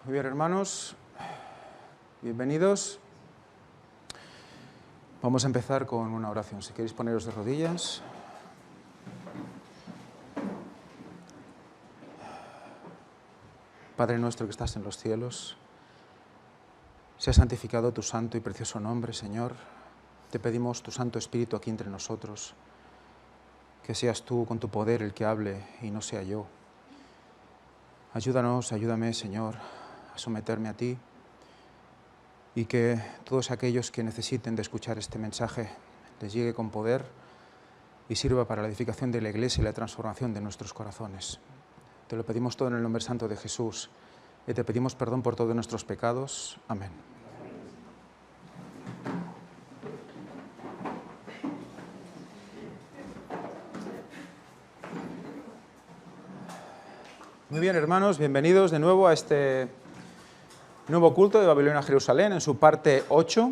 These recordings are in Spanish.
Muy bien, hermanos, bienvenidos. Vamos a empezar con una oración. Si queréis poneros de rodillas. Padre nuestro que estás en los cielos, sea santificado tu santo y precioso nombre, Señor. Te pedimos tu Santo Espíritu aquí entre nosotros, que seas tú con tu poder el que hable y no sea yo. Ayúdame, Señor, a someterme a ti y que todos aquellos que necesiten de escuchar este mensaje les llegue con poder y sirva para la edificación de la Iglesia y la transformación de nuestros corazones. Te lo pedimos todo en el nombre santo de Jesús y te pedimos perdón por todos nuestros pecados. Amén. Muy bien, hermanos, bienvenidos de nuevo a este nuevo culto de Babilonia a Jerusalén, en su parte 8.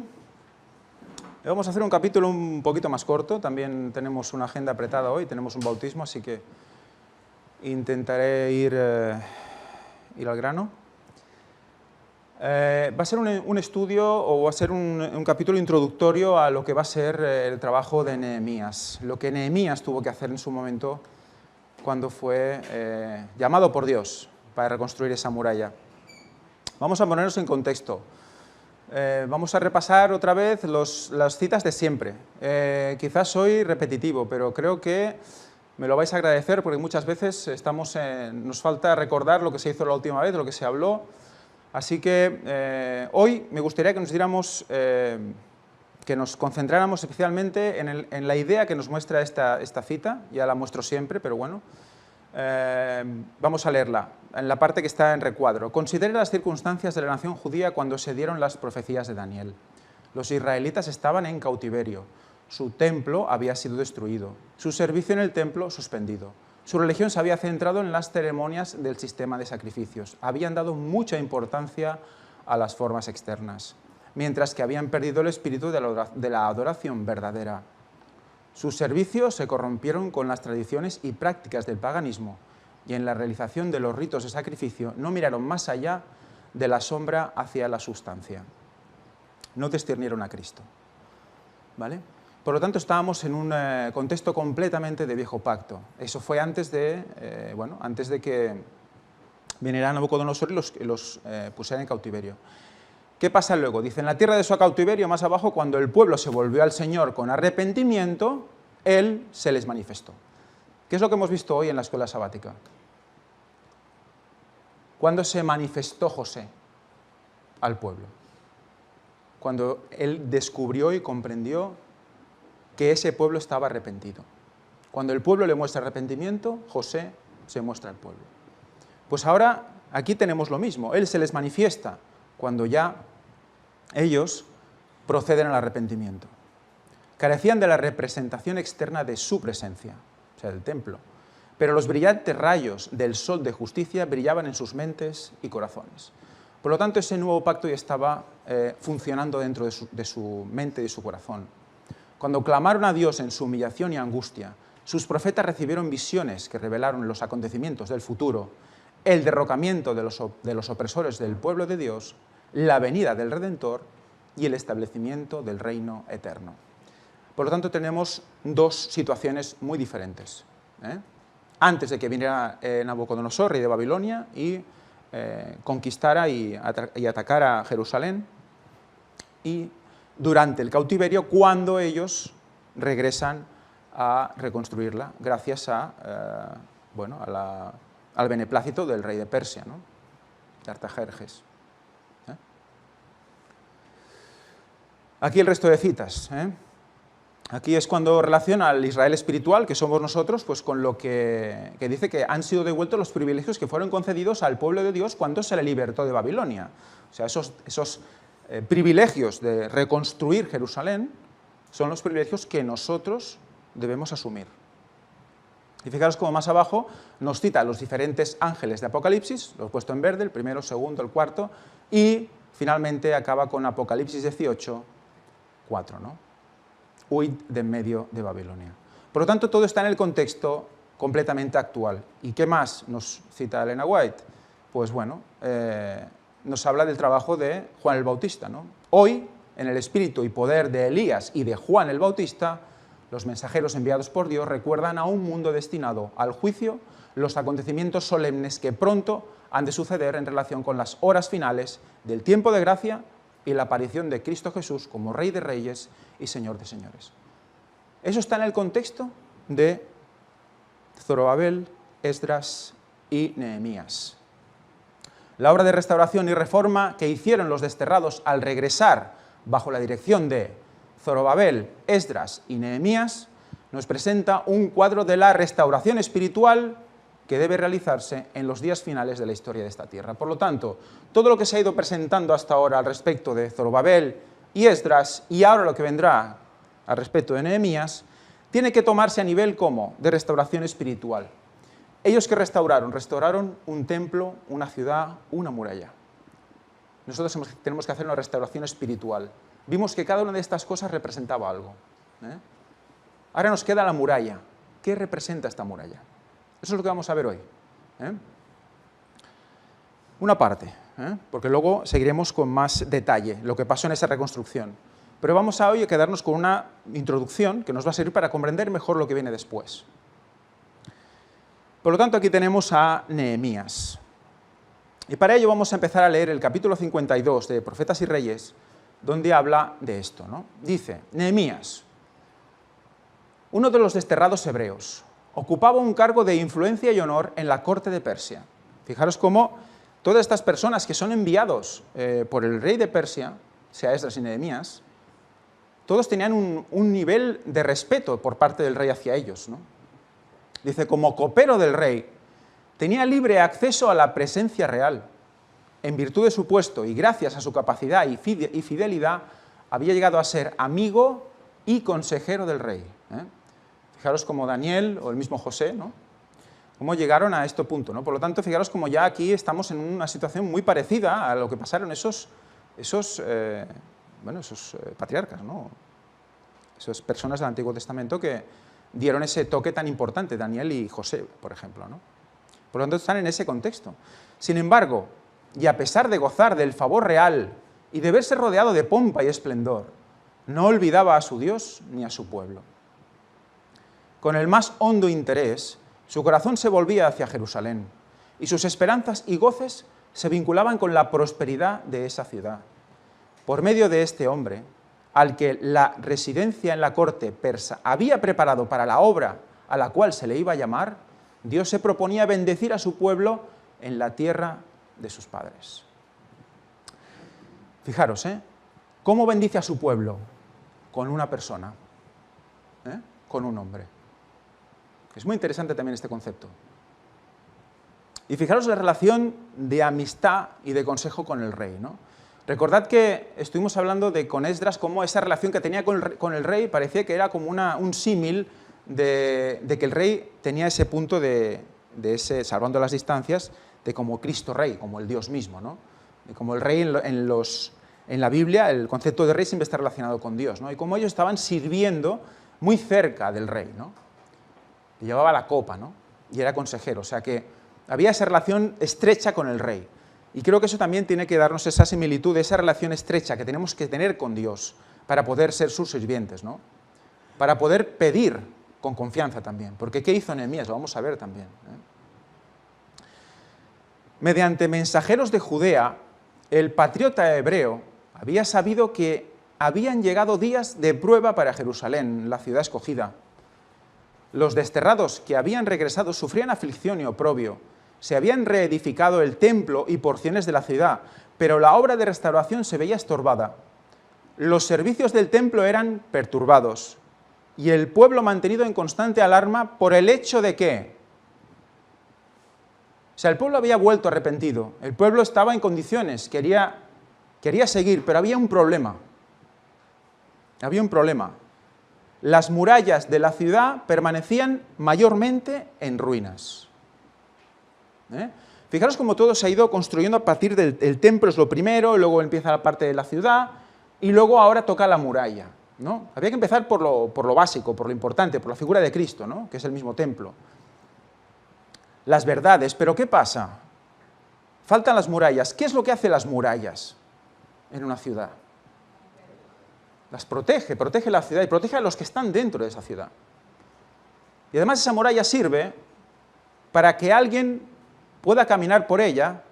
Vamos a hacer un capítulo un poquito más corto, también tenemos una agenda apretada hoy, tenemos un bautismo, así que intentaré ir al grano. Va a ser un estudio o va a ser un capítulo introductorio a lo que va a ser el trabajo de Nehemías, lo que Nehemías tuvo que hacer en su momento cuando fue llamado por Dios para reconstruir esa muralla. Vamos a ponernos en contexto. Vamos a repasar otra vez las citas de siempre. Quizás soy repetitivo, pero creo que me lo vais a agradecer porque muchas veces nos falta recordar lo que se hizo la última vez, lo que se habló. Así que hoy me gustaría que nos diéramos, que nos concentráramos especialmente en la idea que nos muestra esta cita. Ya la muestro siempre, pero bueno. Vamos a leerla, en la parte que está en recuadro. Considere las circunstancias de la nación judía cuando se dieron las profecías de Daniel. Los israelitas estaban en cautiverio. Su templo había sido destruido. Su servicio en el templo suspendido. Su religión se había centrado en las ceremonias del sistema de sacrificios. Habían dado mucha importancia a las formas externas, mientras que habían perdido el espíritu de la adoración verdadera. Sus servicios se corrompieron con las tradiciones y prácticas del paganismo y en la realización de los ritos de sacrificio no miraron más allá de la sombra hacia la sustancia. No discernieron a Cristo. ¿Vale? Por lo tanto, estábamos en un contexto completamente de viejo pacto. Eso fue antes de que viniera Nabucodonosor y los pusiera en cautiverio. ¿Qué pasa luego? Dice, en la tierra de su cautiverio, más abajo, cuando el pueblo se volvió al Señor con arrepentimiento, Él se les manifestó. ¿Qué es lo que hemos visto hoy en la escuela sabática? ¿Cuándo se manifestó José al pueblo? Cuando Él descubrió y comprendió que ese pueblo estaba arrepentido. Cuando el pueblo le muestra arrepentimiento, José se muestra al pueblo. Pues ahora aquí tenemos lo mismo. Él se les manifiesta cuando ya ellos proceden al arrepentimiento. Carecían de la representación externa de su presencia, o sea, del templo, pero los brillantes rayos del sol de justicia brillaban en sus mentes y corazones. Por lo tanto, ese nuevo pacto ya estaba funcionando dentro de su mente y de su corazón. Cuando clamaron a Dios en su humillación y angustia, sus profetas recibieron visiones que revelaron los acontecimientos del futuro, el derrocamiento de los opresores del pueblo de Dios, la venida del Redentor y el establecimiento del reino eterno. Por lo tanto, tenemos dos situaciones muy diferentes. Antes de que viniera Nabucodonosor, rey de Babilonia, y conquistara y atacara a Jerusalén, y durante el cautiverio, cuando ellos regresan a reconstruirla, gracias al beneplácito del rey de Persia, ¿no? De Artajerjes. Aquí el resto de citas. Aquí es cuando relaciona al Israel espiritual, que somos nosotros, pues con lo que dice que han sido devueltos los privilegios que fueron concedidos al pueblo de Dios cuando se le libertó de Babilonia. O sea, esos privilegios de reconstruir Jerusalén son los privilegios que nosotros debemos asumir. Y fijaros como más abajo nos cita los diferentes ángeles de Apocalipsis, lo he puesto en verde, el primero, el segundo, el cuarto, y finalmente acaba con Apocalipsis 18, 4, ¿no? Huid de en medio de Babilonia. Por lo tanto, todo está en el contexto completamente actual. ¿Y qué más nos cita Elena White? Pues bueno, nos habla del trabajo de Juan el Bautista, ¿no? Hoy, en el espíritu y poder de Elías y de Juan el Bautista, los mensajeros enviados por Dios recuerdan a un mundo destinado al juicio los acontecimientos solemnes que pronto han de suceder en relación con las horas finales del tiempo de gracia y la aparición de Cristo Jesús como Rey de Reyes y Señor de Señores. Eso está en el contexto de Zorobabel, Esdras y Nehemías. La obra de restauración y reforma que hicieron los desterrados al regresar bajo la dirección de Zorobabel, Esdras y Nehemías nos presenta un cuadro de la restauración espiritual que debe realizarse en los días finales de la historia de esta tierra. Por lo tanto, todo lo que se ha ido presentando hasta ahora al respecto de Zorobabel y Esdras, y ahora lo que vendrá al respecto de Nehemías, tiene que tomarse a nivel como de restauración espiritual. Ellos que restauraron un templo, una ciudad, una muralla. Nosotros tenemos que hacer una restauración espiritual. Vimos que cada una de estas cosas representaba algo. Ahora nos queda la muralla. ¿Qué representa esta muralla? Eso es lo que vamos a ver hoy. Una parte, porque luego seguiremos con más detalle lo que pasó en esa reconstrucción. Pero vamos a hoy a quedarnos con una introducción que nos va a servir para comprender mejor lo que viene después. Por lo tanto, aquí tenemos a Nehemías. Y para ello vamos a empezar a leer el capítulo 52 de Profetas y Reyes, donde habla de esto, ¿no? Dice, Nehemías, uno de los desterrados hebreos, ocupaba un cargo de influencia y honor en la corte de Persia. Fijaros cómo todas estas personas que son enviados por el rey de Persia, sea Esdras y Nehemías, todos tenían un nivel de respeto por parte del rey hacia ellos, ¿no? Dice, como copero del rey, tenía libre acceso a la presencia real. En virtud de su puesto y gracias a su capacidad y fidelidad, había llegado a ser amigo y consejero del rey. Fijaros como Daniel o el mismo José, ¿no? Cómo llegaron a este punto, ¿no? Por lo tanto, fijaros como ya aquí estamos en una situación muy parecida a lo que pasaron esos patriarcas, ¿no? Esas personas del Antiguo Testamento que dieron ese toque tan importante, Daniel y José, por ejemplo, ¿no? Por lo tanto, están en ese contexto. Sin embargo, y a pesar de gozar del favor real y de verse rodeado de pompa y esplendor, no olvidaba a su Dios ni a su pueblo. Con el más hondo interés, su corazón se volvía hacia Jerusalén, y sus esperanzas y goces se vinculaban con la prosperidad de esa ciudad. Por medio de este hombre, al que la residencia en la corte persa había preparado para la obra a la cual se le iba a llamar, Dios se proponía bendecir a su pueblo en la tierra de sus padres. Fijaros, ¿cómo bendice a su pueblo? Con una persona, con un hombre. Es muy interesante también este concepto. Y fijaros la relación de amistad y de consejo con el rey, ¿no? Recordad que estuvimos hablando con Esdras, cómo esa relación que tenía con el rey parecía que era como un símil de que el rey tenía ese punto de ese, salvando las distancias, de como Cristo Rey, como el Dios mismo, ¿no? Y como el rey en la Biblia, el concepto de rey siempre está relacionado con Dios, ¿no? Y como ellos estaban sirviendo muy cerca del rey, ¿no? Y llevaba la copa, ¿no? Y era consejero, o sea que había esa relación estrecha con el rey. Y creo que eso también tiene que darnos esa similitud, esa relación estrecha que tenemos que tener con Dios para poder ser sus sirvientes, ¿no? Para poder pedir con confianza también. Porque ¿qué hizo Nehemías? Lo vamos a ver también. Mediante mensajeros de Judea, el patriota hebreo había sabido que habían llegado días de prueba para Jerusalén, la ciudad escogida. Los desterrados que habían regresado sufrían aflicción y oprobio. Se habían reedificado el templo y porciones de la ciudad, pero la obra de restauración se veía estorbada. Los servicios del templo eran perturbados y el pueblo mantenido en constante alarma por el hecho de que, o sea, el pueblo había vuelto arrepentido, el pueblo estaba en condiciones, quería seguir, pero había un problema. Había un problema. Las murallas de la ciudad permanecían mayormente en ruinas. Fijaros cómo todo se ha ido construyendo a partir del templo, es lo primero, luego empieza la parte de la ciudad, y luego ahora toca la muralla, ¿no? Había que empezar por lo básico, por lo importante, por la figura de Cristo, ¿no? Que es el mismo templo. Las verdades, pero ¿qué pasa? Faltan las murallas. ¿Qué es lo que hacen las murallas en una ciudad? Las protege, protege la ciudad y protege a los que están dentro de esa ciudad. Y además esa muralla sirve para que alguien pueda caminar por ella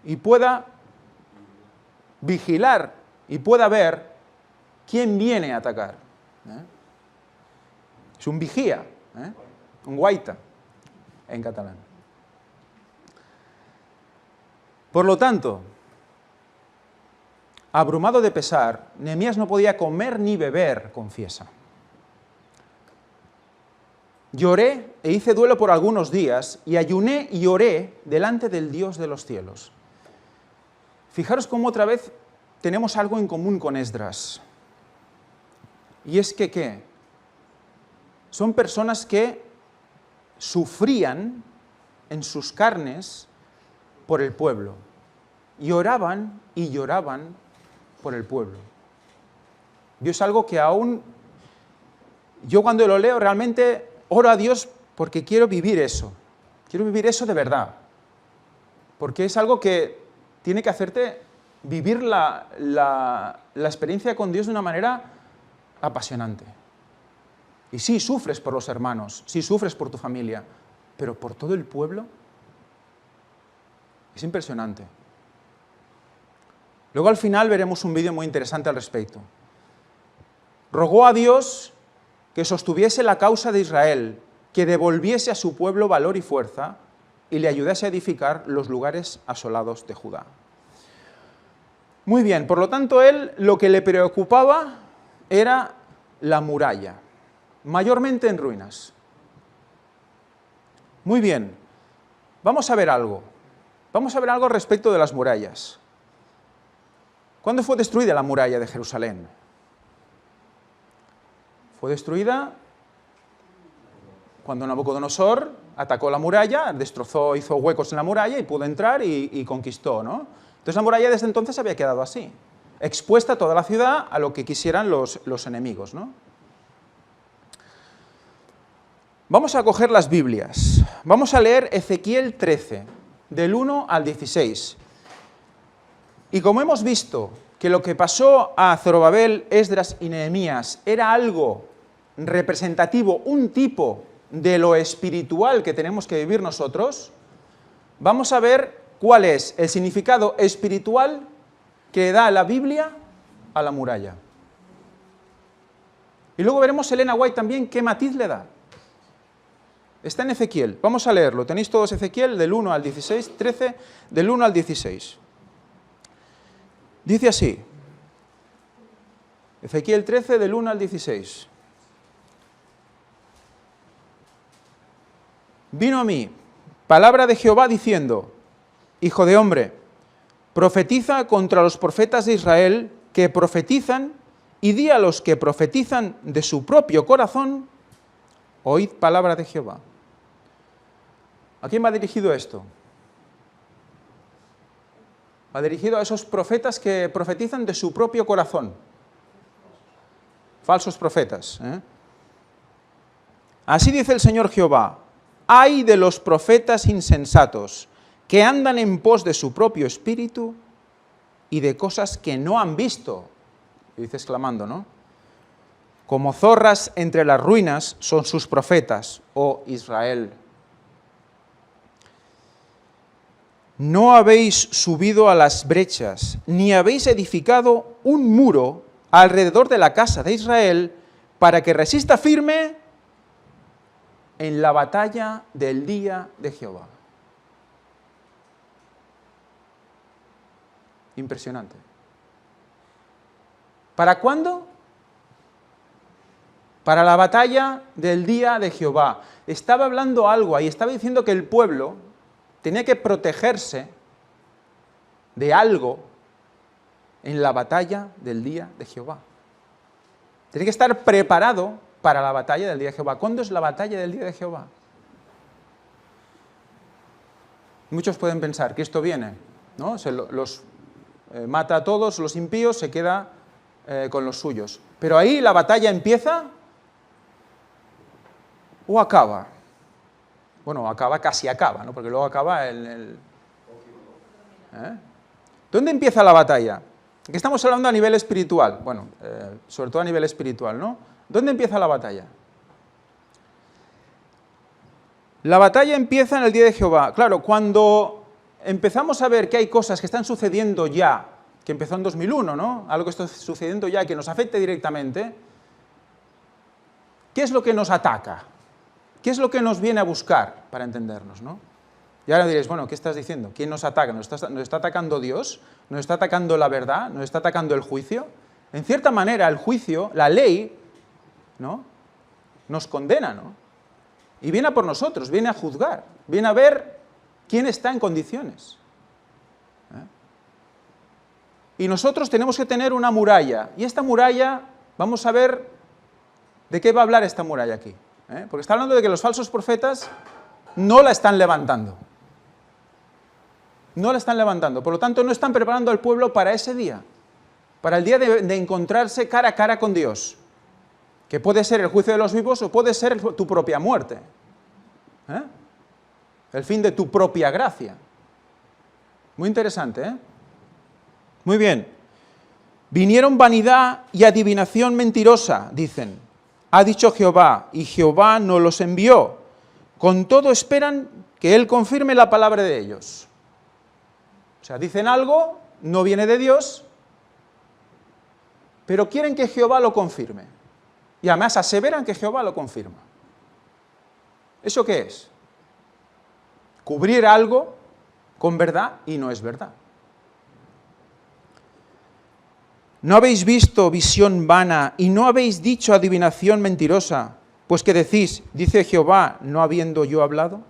y pueda vigilar y pueda ver quién viene a atacar. Es un vigía, un guaita en catalán. Por lo tanto, abrumado de pesar, Nehemías no podía comer ni beber, confiesa. Lloré e hice duelo por algunos días, y ayuné y oré delante del Dios de los cielos. Fijaros cómo otra vez tenemos algo en común con Esdras. Y es que, ¿qué? Son personas que sufrían en sus carnes por el pueblo. Y lloraban por el pueblo. Yo es algo que aún, yo cuando lo leo realmente oro a Dios porque quiero vivir eso de verdad, porque es algo que tiene que hacerte vivir la experiencia con Dios de una manera apasionante. Y sí, sufres por los hermanos, sí sufres por tu familia, pero por todo el pueblo es impresionante. Luego al final veremos un vídeo muy interesante al respecto. Rogó a Dios que sostuviese la causa de Israel, que devolviese a su pueblo valor y fuerza y le ayudase a edificar los lugares asolados de Judá. Muy bien, por lo tanto, él lo que le preocupaba era la muralla, mayormente en ruinas. Muy bien, vamos a ver algo. Vamos a ver algo respecto de las murallas. ¿Cuándo fue destruida la muralla de Jerusalén? Fue destruida cuando Nabucodonosor atacó la muralla, destrozó, hizo huecos en la muralla y pudo entrar y conquistó, ¿no? Entonces la muralla desde entonces había quedado así, expuesta toda la ciudad a lo que quisieran los enemigos, ¿no? Vamos a coger las Biblias. Vamos a leer Ezequiel 13, del 1 al 16. Y como hemos visto que lo que pasó a Zorobabel, Esdras y Nehemías era algo representativo, un tipo de lo espiritual que tenemos que vivir nosotros, vamos a ver cuál es el significado espiritual que da la Biblia a la muralla. Y luego veremos Elena White también qué matiz le da. Está en Ezequiel, vamos a leerlo, tenéis todos Ezequiel del 1 al 16, 13, del 1 al 16. Dice así, Ezequiel 13 del 1 al 16. Vino a mí palabra de Jehová diciendo, hijo de hombre, profetiza contra los profetas de Israel que profetizan y di a los que profetizan de su propio corazón, oíd palabra de Jehová. ¿A quién va dirigido esto? Va dirigido a esos profetas que profetizan de su propio corazón. Falsos profetas. Así dice el Señor Jehová, ay de los profetas insensatos que andan en pos de su propio espíritu y de cosas que no han visto. Y dice exclamando, ¿no? Como zorras entre las ruinas son sus profetas, oh Israel. No habéis subido a las brechas, ni habéis edificado un muro alrededor de la casa de Israel para que resista firme en la batalla del día de Jehová. Impresionante. ¿Para cuándo? Para la batalla del día de Jehová. Estaba hablando algo ahí, estaba diciendo que el pueblo tenía que protegerse de algo en la batalla del día de Jehová. Tiene que estar preparado para la batalla del día de Jehová. ¿Cuándo es la batalla del día de Jehová? Muchos pueden pensar que esto viene, ¿no? Mata a todos los impíos, se queda con los suyos. Pero ahí la batalla empieza o acaba. Bueno, casi acaba, ¿no? Porque luego acaba ¿Eh? ¿Dónde empieza la batalla? Aquí estamos hablando a nivel espiritual, bueno, sobre todo a nivel espiritual, ¿no? ¿Dónde empieza la batalla? La batalla empieza en el día de Jehová. Claro, cuando empezamos a ver que hay cosas que están sucediendo ya, que empezó en 2001, ¿no? Algo que está sucediendo ya, que nos afecta directamente, ¿qué es lo que nos ataca? ¿Qué es lo que nos viene a buscar, para entendernos, ¿no? Y ahora diréis, bueno, ¿qué estás diciendo? ¿Quién nos ataca? ¿Nos está atacando Dios? ¿Nos está atacando la verdad? ¿Nos está atacando el juicio? En cierta manera, el juicio, la ley, ¿no?, nos condena, ¿no? Y viene a por nosotros, viene a juzgar, viene a ver quién está en condiciones. Y nosotros tenemos que tener una muralla, y esta muralla, vamos a ver de qué va a hablar esta muralla aquí. Porque está hablando de que los falsos profetas no la están levantando. No la están levantando, por lo tanto no están preparando al pueblo para ese día, para el día de encontrarse cara a cara con Dios, que puede ser el juicio de los vivos o puede ser tu propia muerte, el fin de tu propia gracia. Muy interesante, ¿eh? Muy bien. Vinieron vanidad y adivinación mentirosa, dicen. Ha dicho Jehová, y Jehová no los envió. Con todo esperan que Él confirme la palabra de ellos. O sea, dicen algo, no viene de Dios, pero quieren que Jehová lo confirme. Y además aseveran que Jehová lo confirma. ¿Eso qué es? Cubrir algo con verdad y no es verdad. ¿No habéis visto visión vana y no habéis dicho adivinación mentirosa? Pues que decís, dice Jehová, no habiendo yo hablado.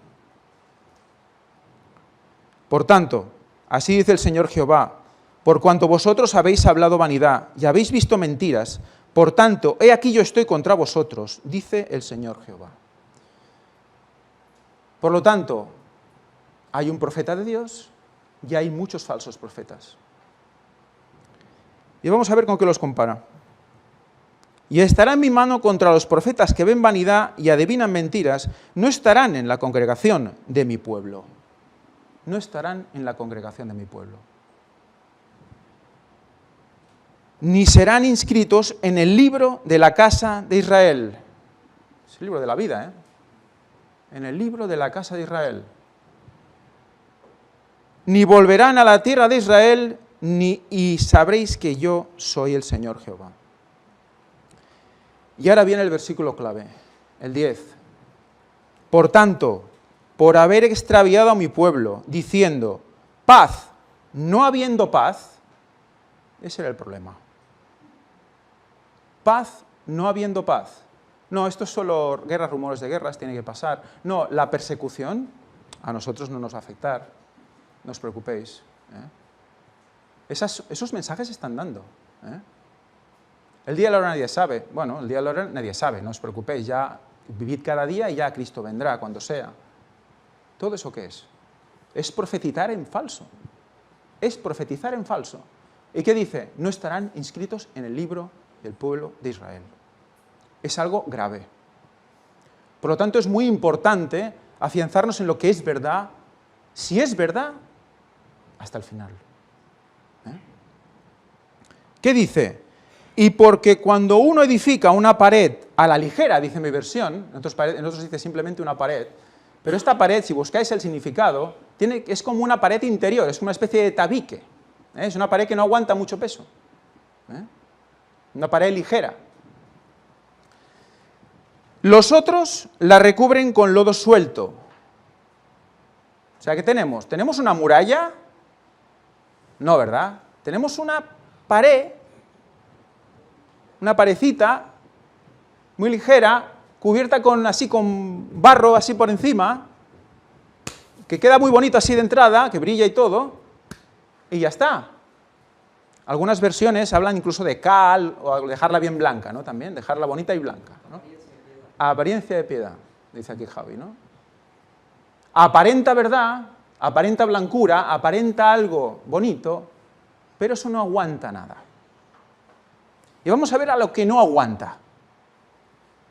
Por tanto, así dice el Señor Jehová, por cuanto vosotros habéis hablado vanidad y habéis visto mentiras, por tanto, he aquí yo estoy contra vosotros, dice el Señor Jehová. Por lo tanto, hay un profeta de Dios y hay muchos falsos profetas. Y vamos a ver con qué los compara. Y estará en mi mano contra los profetas que ven vanidad y adivinan mentiras, no estarán en la congregación de mi pueblo. No estarán en la congregación de mi pueblo. Ni serán inscritos en el libro de la casa de Israel. Es el libro de la vida, ¿eh? En el libro de la casa de Israel. Ni volverán a la tierra de Israel, y sabréis que yo soy el Señor Jehová. Y ahora viene el versículo clave, el 10. Por tanto, por haber extraviado a mi pueblo, diciendo, paz, no habiendo paz, ese era el problema. Paz, no habiendo paz. No, esto es solo guerras, rumores de guerras, tiene que pasar. No, la persecución a nosotros no nos va a afectar, no os preocupéis. Esos mensajes se están dando. El día de la hora nadie sabe. Bueno, el día de la hora nadie sabe, no os preocupéis, ya vivid cada día y ya Cristo vendrá cuando sea. ¿Todo eso qué es? Es profetizar en falso. Es profetizar en falso. ¿Y qué dice? No estarán inscritos en el libro del pueblo de Israel. Es algo grave. Por lo tanto, es muy importante afianzarnos en lo que es verdad, si es verdad, hasta el final. ¿Qué dice? Y porque cuando uno edifica una pared a la ligera, dice mi versión, en otros dice simplemente una pared, pero esta pared, si buscáis el significado, es como una pared interior, es una especie de tabique, es una pared que no aguanta mucho peso, una pared ligera. Los otros la recubren con lodo suelto. O sea, ¿qué tenemos? ¿Tenemos una muralla? No, ¿verdad? Tenemos una pared, una parecita muy ligera, cubierta con barro así por encima, que queda muy bonito así de entrada, que brilla y todo, y ya está. Algunas versiones hablan incluso de cal, o dejarla bien blanca, ¿no? También, dejarla bonita y blanca, ¿no? Apariencia de piedad, dice aquí Javi, ¿no? Aparenta verdad, aparenta blancura, aparenta algo bonito, pero eso no aguanta nada. Y vamos a ver a lo que no aguanta.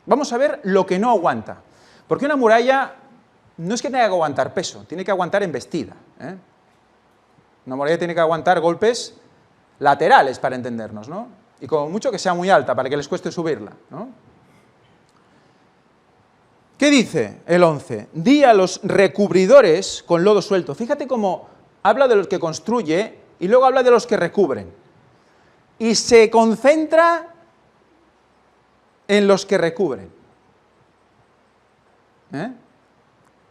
Vamos a ver lo que no aguanta. Porque una muralla no es que tenga que aguantar peso, tiene que aguantar embestida. Una muralla tiene que aguantar golpes laterales para entendernos, ¿no? Y como mucho que sea muy alta para que les cueste subirla, ¿no? ¿Qué dice el 11? Di a los recubridores con lodo suelto. Fíjate cómo habla de los que construye y luego habla de los que recubren. Y se concentra en los que recubren.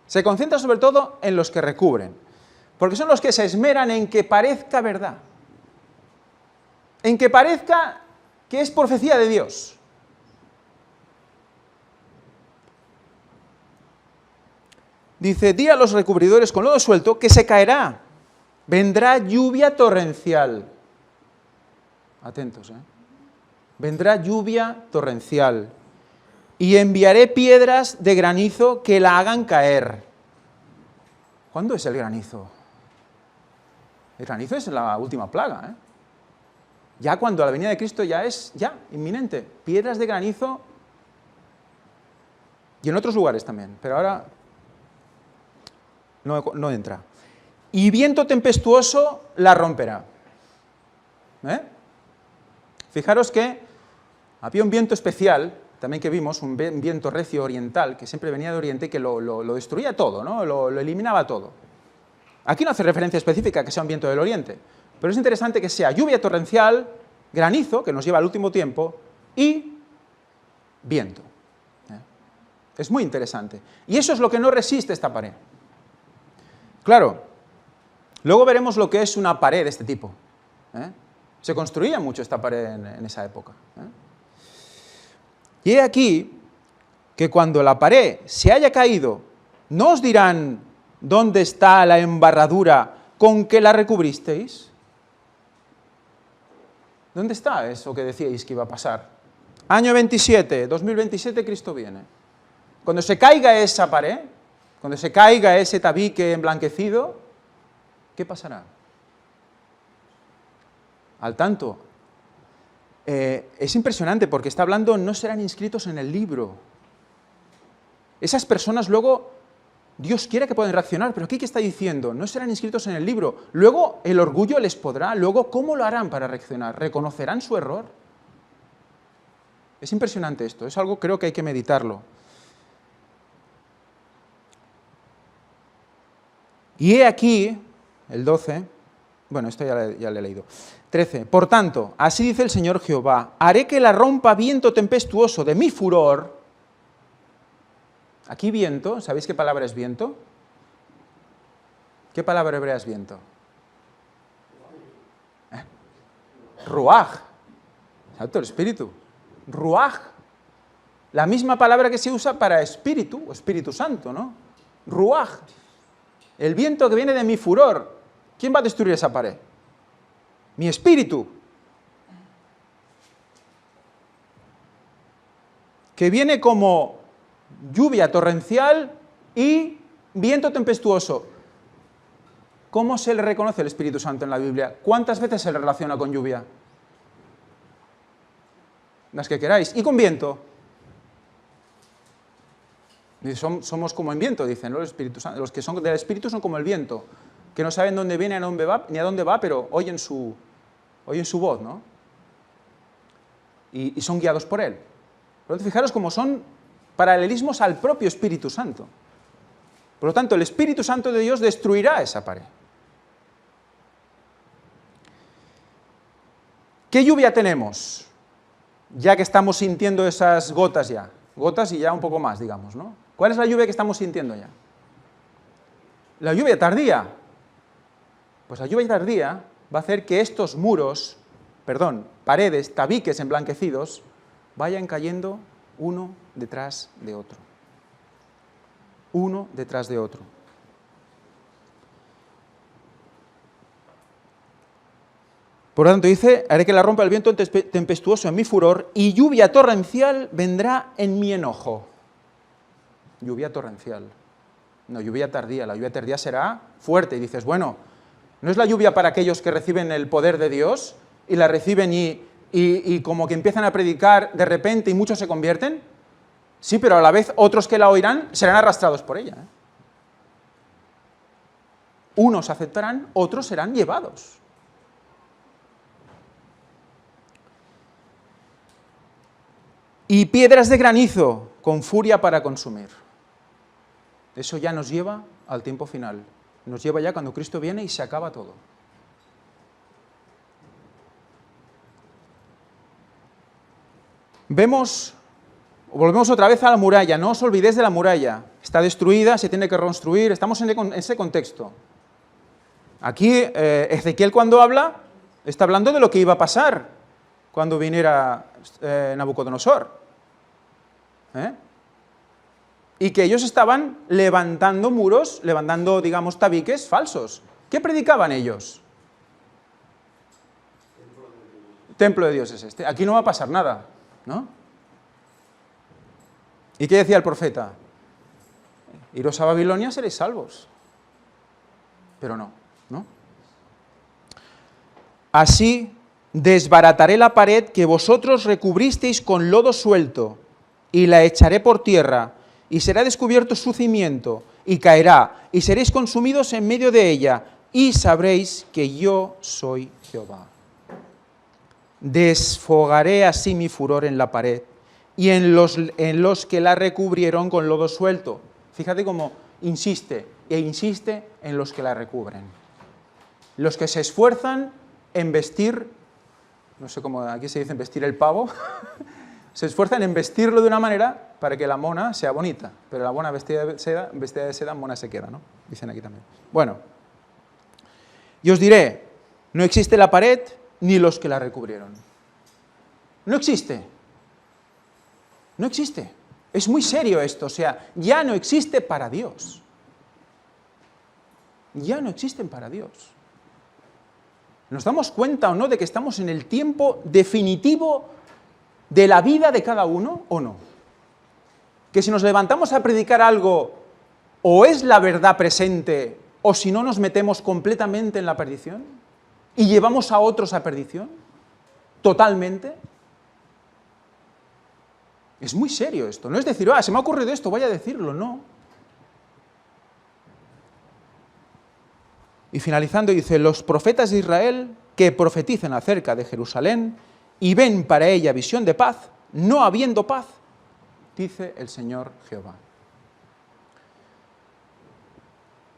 Se concentra sobre todo en los que recubren, porque son los que se esmeran en que parezca verdad, en que parezca que es profecía de Dios. Dice, di a los recubridores con lodo suelto que se caerá, vendrá lluvia torrencial. Atentos, vendrá lluvia torrencial. Y enviaré piedras de granizo que la hagan caer. ¿Cuándo es el granizo? El granizo es la última plaga, Ya cuando la venida de Cristo ya es inminente. Piedras de granizo y en otros lugares también, pero ahora no entra. Y viento tempestuoso la romperá. Fijaros que había un viento especial, también que vimos, un viento recio oriental, que siempre venía de Oriente y que lo destruía todo, ¿no? Lo eliminaba todo. Aquí no hace referencia específica a que sea un viento del Oriente, pero es interesante que sea lluvia torrencial, granizo, que nos lleva al último tiempo, y viento. Es muy interesante. Y eso es lo que no resiste esta pared. Claro, luego veremos lo que es una pared de este tipo. Se construía mucho esta pared en esa época. Y he aquí que cuando la pared se haya caído, no os dirán dónde está la embarradura con que la recubristeis. ¿Dónde está eso que decíais que iba a pasar? Año 27, 2027, Cristo viene. Cuando se caiga esa pared, cuando se caiga ese tabique emblanquecido, ¿qué pasará? Al tanto, es impresionante porque está hablando, no serán inscritos en el libro. Esas personas luego, Dios quiere que puedan reaccionar, pero aquí ¿qué está diciendo? No serán inscritos en el libro. Luego el orgullo les podrá, luego ¿cómo lo harán para reaccionar? ¿Reconocerán su error? Es impresionante esto, es algo creo que hay que meditarlo. Y he aquí, el 12, bueno, esto ya lo he leído. 13. Por tanto, así dice el Señor Jehová, haré que la rompa viento tempestuoso de mi furor. Aquí viento, ¿sabéis qué palabra es viento? ¿Qué palabra hebrea es viento? Ruaj. Exacto, el espíritu. Ruaj. La misma palabra que se usa para espíritu, o Espíritu Santo, ¿no? Ruaj. El viento que viene de mi furor. ¿Quién va a destruir esa pared? Mi espíritu. Que viene como lluvia torrencial y viento tempestuoso. ¿Cómo se le reconoce el Espíritu Santo en la Biblia? ¿Cuántas veces se le relaciona con lluvia? Las que queráis. ¿Y con viento? Somos como en viento, dicen, ¿no? Los que son del Espíritu son como el viento, que no saben dónde viene ni a dónde va, pero oyen su voz, ¿no? Y son guiados por él. Por lo tanto, fijaros cómo son paralelismos al propio Espíritu Santo. Por lo tanto, el Espíritu Santo de Dios destruirá esa pared. ¿Qué lluvia tenemos? Ya que estamos sintiendo esas gotas ya. Gotas y ya un poco más, digamos, ¿no? ¿Cuál es la lluvia que estamos sintiendo ya? La lluvia tardía. Pues la lluvia tardía va a hacer que estos paredes, tabiques emblanquecidos, vayan cayendo uno detrás de otro. Uno detrás de otro. Por lo tanto dice, haré que la rompa el viento tempestuoso en mi furor y lluvia torrencial vendrá en mi enojo. Lluvia torrencial. No, lluvia tardía. La lluvia tardía será fuerte. Y dices, bueno, ¿no es la lluvia para aquellos que reciben el poder de Dios y la reciben y como que empiezan a predicar de repente y muchos se convierten? Sí, pero a la vez otros que la oirán serán arrastrados por ella. Unos aceptarán, otros serán llevados. Y piedras de granizo con furia para consumir. Eso ya nos lleva al tiempo final. Nos lleva ya cuando Cristo viene y se acaba todo. Volvemos otra vez a la muralla. No os olvidéis de la muralla. Está destruida, se tiene que reconstruir. Estamos en ese contexto. Aquí Ezequiel cuando habla, está hablando de lo que iba a pasar cuando viniera Nabucodonosor. Y que ellos estaban levantando muros, levantando, digamos, tabiques falsos. ¿Qué predicaban ellos? Templo de Dios es este. Aquí no va a pasar nada, ¿no? ¿Y qué decía el profeta? Iros a Babilonia, seréis salvos. Pero no, ¿no? Así desbarataré la pared que vosotros recubristeis con lodo suelto, y la echaré por tierra, y será descubierto su cimiento, y caerá, y seréis consumidos en medio de ella, y sabréis que yo soy Jehová. Desfogaré así mi furor en la pared, y en los que la recubrieron con lodo suelto. Fíjate cómo insiste, e insiste en los que la recubren. Los que se esfuerzan en vestir, no sé cómo aquí se dice, en vestir el pavo, se esfuerzan en vestirlo de una manera para que la mona sea bonita, pero la mona vestida de seda, mona se queda, ¿no? Dicen aquí también. Bueno, y os diré, no existe la pared ni los que la recubrieron. No existe. No existe. Es muy serio esto, o sea, ya no existe para Dios. Ya no existen para Dios. ¿Nos damos cuenta o no de que estamos en el tiempo definitivo de la vida de cada uno o no? Que si nos levantamos a predicar algo, o es la verdad presente, o si no nos metemos completamente en la perdición, y llevamos a otros a perdición, totalmente. Es muy serio esto, no es decir, se me ha ocurrido esto, voy a decirlo, no. Y finalizando dice, los profetas de Israel que profetizan acerca de Jerusalén y ven para ella visión de paz, no habiendo paz, dice el Señor Jehová.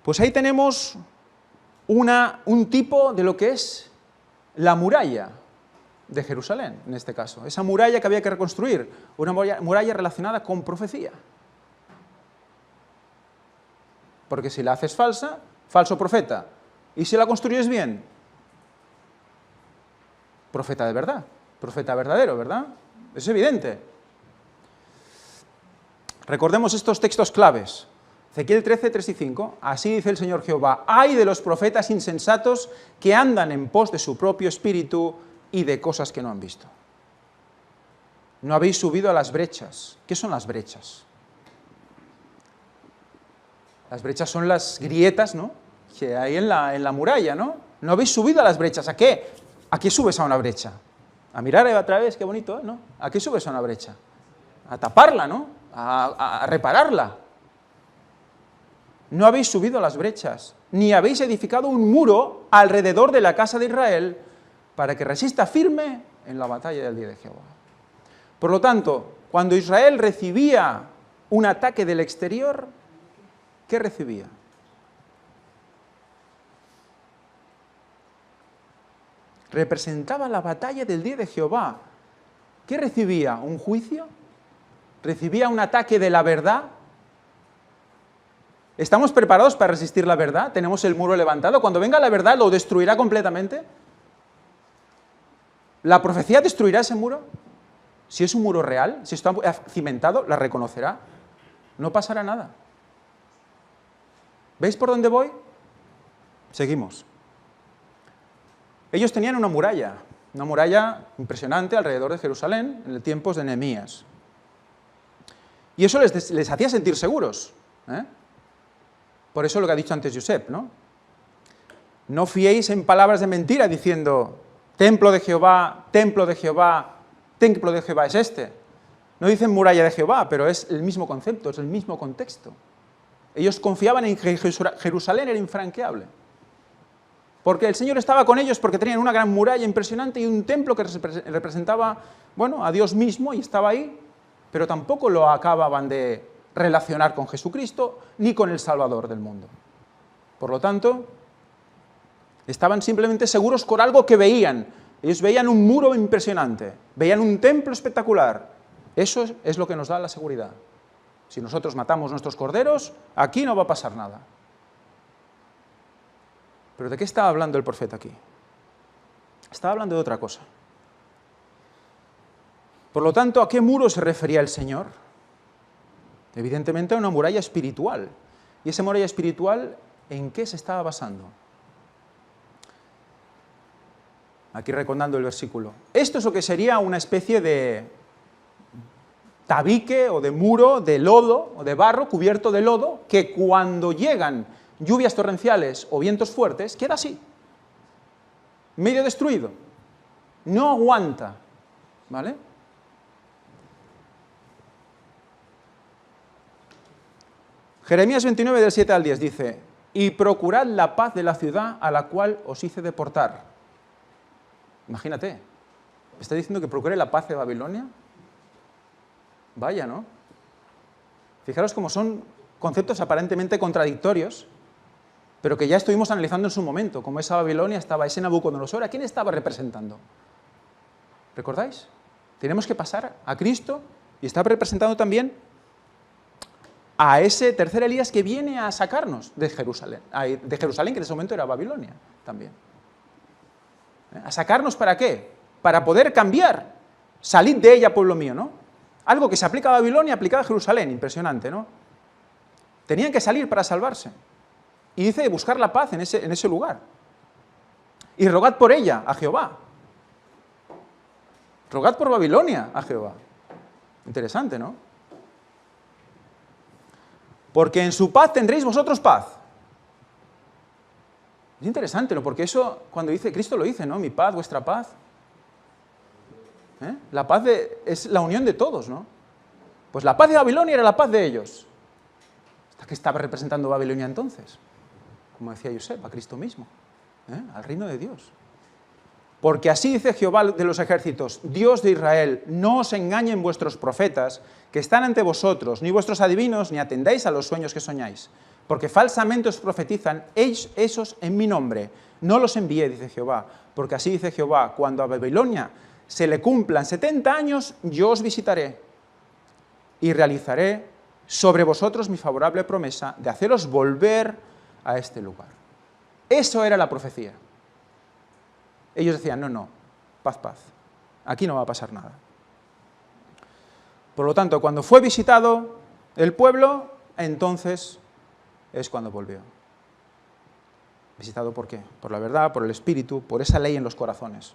Pues ahí tenemos un tipo de lo que es la muralla de Jerusalén, en este caso. Esa muralla que había que reconstruir, una muralla relacionada con profecía. Porque si la haces falsa, falso profeta. Y si la construyes bien, profeta de verdad, profeta verdadero, ¿verdad? Es evidente. Recordemos estos textos claves. Ezequiel 13, 3 y 5. Así dice el Señor Jehová, ay de los profetas insensatos que andan en pos de su propio espíritu y de cosas que no han visto. No habéis subido a las brechas. ¿Qué son las brechas? Las brechas son las grietas, ¿no?, que hay en la muralla, ¿no? No habéis subido a las brechas. ¿A qué? ¿A qué subes a una brecha? A mirar otra vez, qué bonito, ¿no? ¿A qué subes a una brecha? A taparla, ¿no? A repararla. No habéis subido a las brechas, ni habéis edificado un muro alrededor de la casa de Israel para que resista firme en la batalla del día de Jehová. Por lo tanto, cuando Israel recibía un ataque del exterior, ¿qué recibía? Representaba la batalla del día de Jehová. ¿Qué recibía? ¿Un juicio? ¿Recibía un ataque de la verdad? ¿Estamos preparados para resistir la verdad? ¿Tenemos el muro levantado? Cuando venga la verdad, ¿lo destruirá completamente? ¿La profecía destruirá ese muro? Si es un muro real, si está cimentado, la reconocerá. No pasará nada. ¿Veis por dónde voy? Seguimos. Ellos tenían una muralla impresionante alrededor de Jerusalén en los tiempos de Nehemías. Y eso les hacía sentir seguros. Por eso lo que ha dicho antes Josep, ¿no? No fiéis en palabras de mentira diciendo, templo de Jehová, templo de Jehová, templo de Jehová es este. No dicen muralla de Jehová, pero es el mismo concepto, es el mismo contexto. Ellos confiaban en que Jerusalén era infranqueable. Porque el Señor estaba con ellos porque tenían una gran muralla impresionante y un templo que representaba, bueno, a Dios mismo y estaba ahí, pero tampoco lo acababan de relacionar con Jesucristo ni con el Salvador del mundo. Por lo tanto, estaban simplemente seguros con algo que veían. Ellos veían un muro impresionante, veían un templo espectacular. Eso es lo que nos da la seguridad. Si nosotros matamos nuestros corderos, aquí no va a pasar nada. ¿Pero de qué estaba hablando el profeta aquí? Estaba hablando de otra cosa. Por lo tanto, ¿a qué muro se refería el Señor? Evidentemente a una muralla espiritual. ¿Y esa muralla espiritual en qué se estaba basando? Aquí recordando el versículo. Esto es lo que sería una especie de tabique o de muro de lodo o de barro cubierto de lodo que cuando llegan lluvias torrenciales o vientos fuertes queda así, medio destruido, no aguanta, ¿vale? Jeremías 29 del 7 al 10 dice: y procurad la paz de la ciudad a la cual os hice deportar. Imagínate, ¿está diciendo que procure la paz de Babilonia? Vaya, ¿no? Fijaros cómo son conceptos aparentemente contradictorios, pero que ya estuvimos analizando en su momento. Como esa Babilonia estaba ese Nabucodonosor, ¿a quién estaba representando? ¿Recordáis? Tenemos que pasar a Cristo y está representando también a ese tercer Elías que viene a sacarnos de Jerusalén, que en ese momento era Babilonia también. ¿A sacarnos para qué? Para poder cambiar. Salid de ella, pueblo mío, ¿no? Algo que se aplica a Babilonia, aplicado a Jerusalén. Impresionante, ¿no? Tenían que salir para salvarse. Y dice buscar la paz en ese lugar. Y rogad por ella a Jehová. Rogad por Babilonia a Jehová. Interesante, ¿no? Porque en su paz tendréis vosotros paz. Es interesante, ¿no? Porque eso, cuando dice, Cristo lo dice, ¿no? Mi paz, vuestra paz. La paz es la unión de todos, ¿no? Pues la paz de Babilonia era la paz de ellos. ¿Hasta qué estaba representando Babilonia entonces? Como decía Josep, a Cristo mismo, al reino de Dios. Porque así dice Jehová de los ejércitos, Dios de Israel, no os engañen vuestros profetas que están ante vosotros, ni vuestros adivinos, ni atendáis a los sueños que soñáis. Porque falsamente os profetizan esos en mi nombre. No los envié, dice Jehová. Porque así dice Jehová, cuando a Babilonia se le cumplan 70 años, yo os visitaré y realizaré sobre vosotros mi favorable promesa de haceros volver a este lugar. Eso era la profecía. Ellos decían, no, paz, paz. Aquí no va a pasar nada. Por lo tanto, cuando fue visitado el pueblo, entonces es cuando volvió. ¿Visitado por qué? Por la verdad, por el Espíritu, por esa ley en los corazones.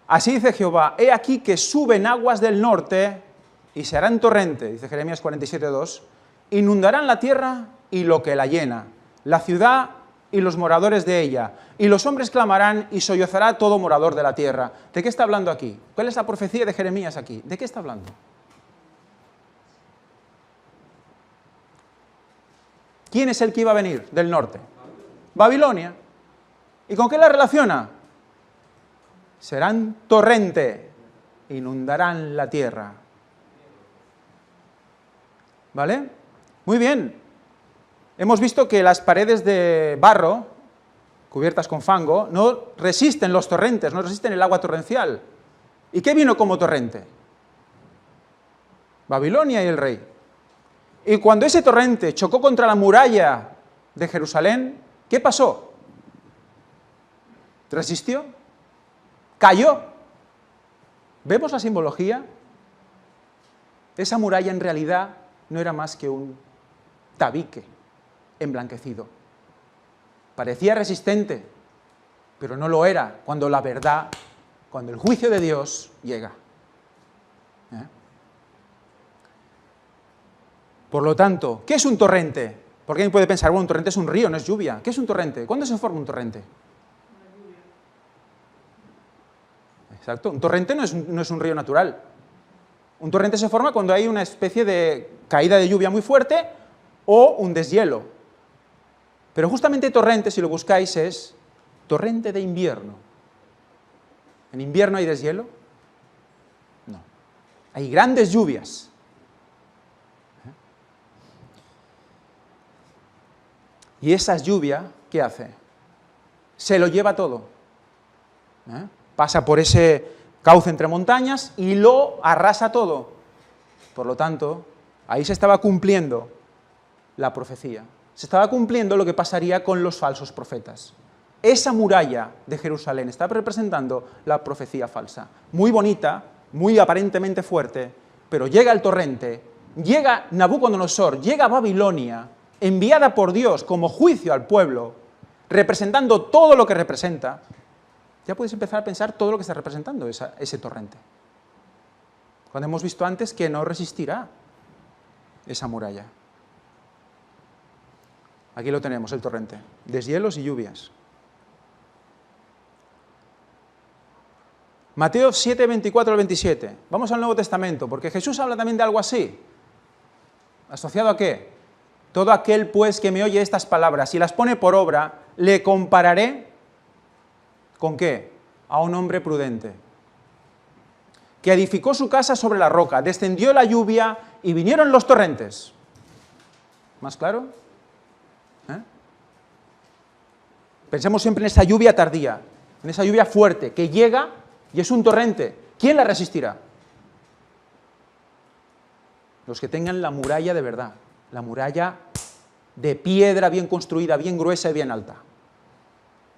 Así dice Jehová, he aquí que suben aguas del norte y se harán torrente, dice Jeremías 47:2, inundarán la tierra y lo que la llena, la ciudad y los moradores de ella, y los hombres clamarán y sollozará todo morador de la tierra. ¿De qué está hablando aquí? ¿Cuál es la profecía de Jeremías aquí? ¿De qué está hablando? ¿Quién es el que iba a venir del norte? Babilonia. ¿Y con qué la relaciona? Serán torrente, inundarán la tierra. ¿Vale? Muy bien. Hemos visto que las paredes de barro, cubiertas con fango, no resisten los torrentes, no resisten el agua torrencial. ¿Y qué vino como torrente? Babilonia y el rey. Y cuando ese torrente chocó contra la muralla de Jerusalén, ¿qué pasó? ¿Resistió? ¿Cayó? ¿Vemos la simbología? Esa muralla en realidad no era más que un tabique emblanquecido. Parecía resistente, pero no lo era cuando la verdad, cuando el juicio de Dios llega. Por lo tanto, ¿qué es un torrente? Porque alguien puede pensar, bueno, un torrente es un río, no es lluvia. ¿Qué es un torrente? ¿Cuándo se forma un torrente? Exacto, un torrente no es un río natural. Un torrente se forma cuando hay una especie de caída de lluvia muy fuerte o un deshielo. Pero justamente torrente, si lo buscáis, es torrente de invierno. ¿En invierno hay deshielo? No. Hay grandes lluvias. Y esa lluvia, ¿qué hace? Se lo lleva todo. Pasa por ese cauce entre montañas y lo arrasa todo. Por lo tanto, ahí se estaba cumpliendo la profecía. Se estaba cumpliendo lo que pasaría con los falsos profetas. Esa muralla de Jerusalén está representando la profecía falsa. Muy bonita, muy aparentemente fuerte, pero llega el torrente, llega Nabucodonosor, llega Babilonia, enviada por Dios como juicio al pueblo, representando todo lo que representa. Ya puedes empezar a pensar todo lo que está representando ese torrente. Cuando hemos visto antes que no resistirá esa muralla. Aquí lo tenemos, el torrente. Deshielos y lluvias. Mateo 7, 24 al 27. Vamos al Nuevo Testamento, porque Jesús habla también de algo así. ¿Asociado a qué? Todo aquel, pues, que me oye estas palabras y las pone por obra, le compararé, ¿con qué? A un hombre prudente, que edificó su casa sobre la roca, descendió la lluvia y vinieron los torrentes. ¿Más claro? Pensemos siempre en esa lluvia tardía, en esa lluvia fuerte, que llega y es un torrente. ¿Quién la resistirá? Los que tengan la muralla de verdad, la muralla de piedra bien construida, bien gruesa y bien alta.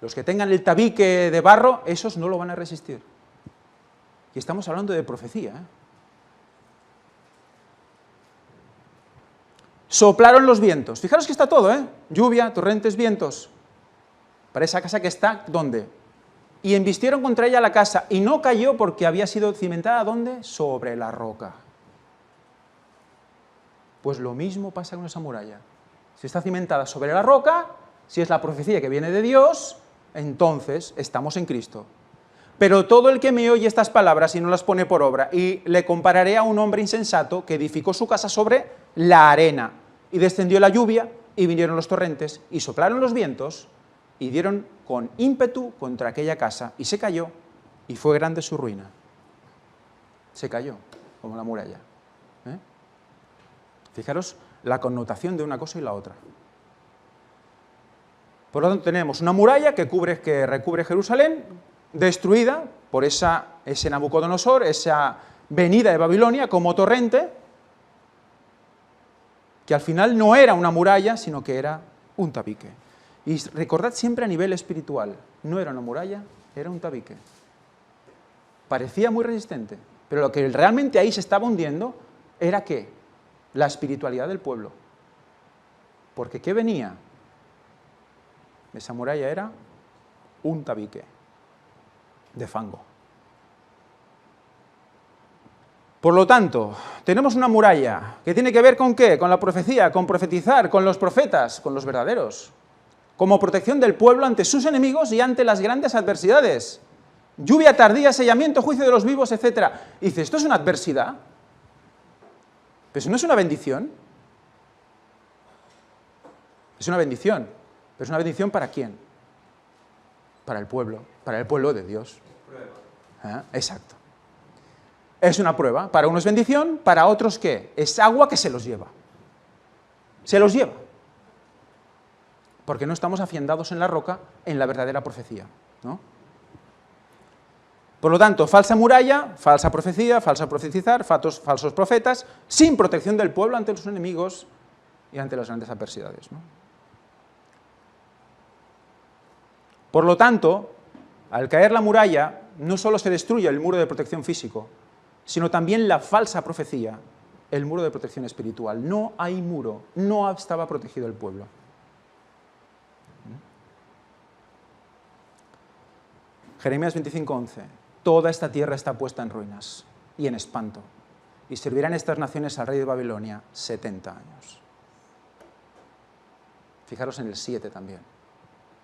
Los que tengan el tabique de barro, esos no lo van a resistir. Y estamos hablando de profecía. Soplaron los vientos. Fijaros que está todo, lluvia, torrentes, vientos. Para esa casa que está, ¿dónde? Y embistieron contra ella la casa, y no cayó porque había sido cimentada, ¿dónde? Sobre la roca. Pues lo mismo pasa con esa muralla. Si está cimentada sobre la roca, si es la profecía que viene de Dios, entonces estamos en Cristo. Pero todo el que me oye estas palabras y no las pone por obra, y le compararé a un hombre insensato que edificó su casa sobre la arena, y descendió la lluvia, y vinieron los torrentes, y soplaron los vientos, y dieron con ímpetu contra aquella casa, y se cayó, y fue grande su ruina. Se cayó, como la muralla. Fijaros la connotación de una cosa y la otra. Por lo tanto, tenemos una muralla que recubre Jerusalén, destruida por ese Nabucodonosor, esa venida de Babilonia como torrente, que al final no era una muralla, sino que era un tabique. Y recordad siempre a nivel espiritual, no era una muralla, era un tabique. Parecía muy resistente, pero lo que realmente ahí se estaba hundiendo era ¿qué? La espiritualidad del pueblo. Porque ¿qué venía? Esa muralla era un tabique de fango. Por lo tanto, tenemos una muralla que tiene que ver ¿con qué? Con la profecía, con profetizar, con los profetas, con los verdaderos. Como protección del pueblo ante sus enemigos y ante las grandes adversidades. Lluvia tardía, sellamiento, juicio de los vivos, etc. Y dice, ¿esto es una adversidad? ¿Pero eso no es una bendición? Es una bendición. ¿Pero es una bendición para quién? Para el pueblo de Dios. Exacto. Es una prueba. Para unos bendición, para otros ¿qué? Es agua que se los lleva. Se los lleva. Porque no estamos afianzados en la roca, en la verdadera profecía, ¿no? Por lo tanto, falsa muralla, falsa profecía, falsa profetizar, falsos profetas, sin protección del pueblo ante los enemigos y ante las grandes adversidades, ¿no? Por lo tanto, al caer la muralla, no solo se destruye el muro de protección físico, sino también la falsa profecía, el muro de protección espiritual. No hay muro, no estaba protegido el pueblo. Jeremías 25:11. Toda esta tierra está puesta en ruinas y en espanto, y servirán estas naciones al rey de Babilonia 70 años. Fijaros en el 7 también.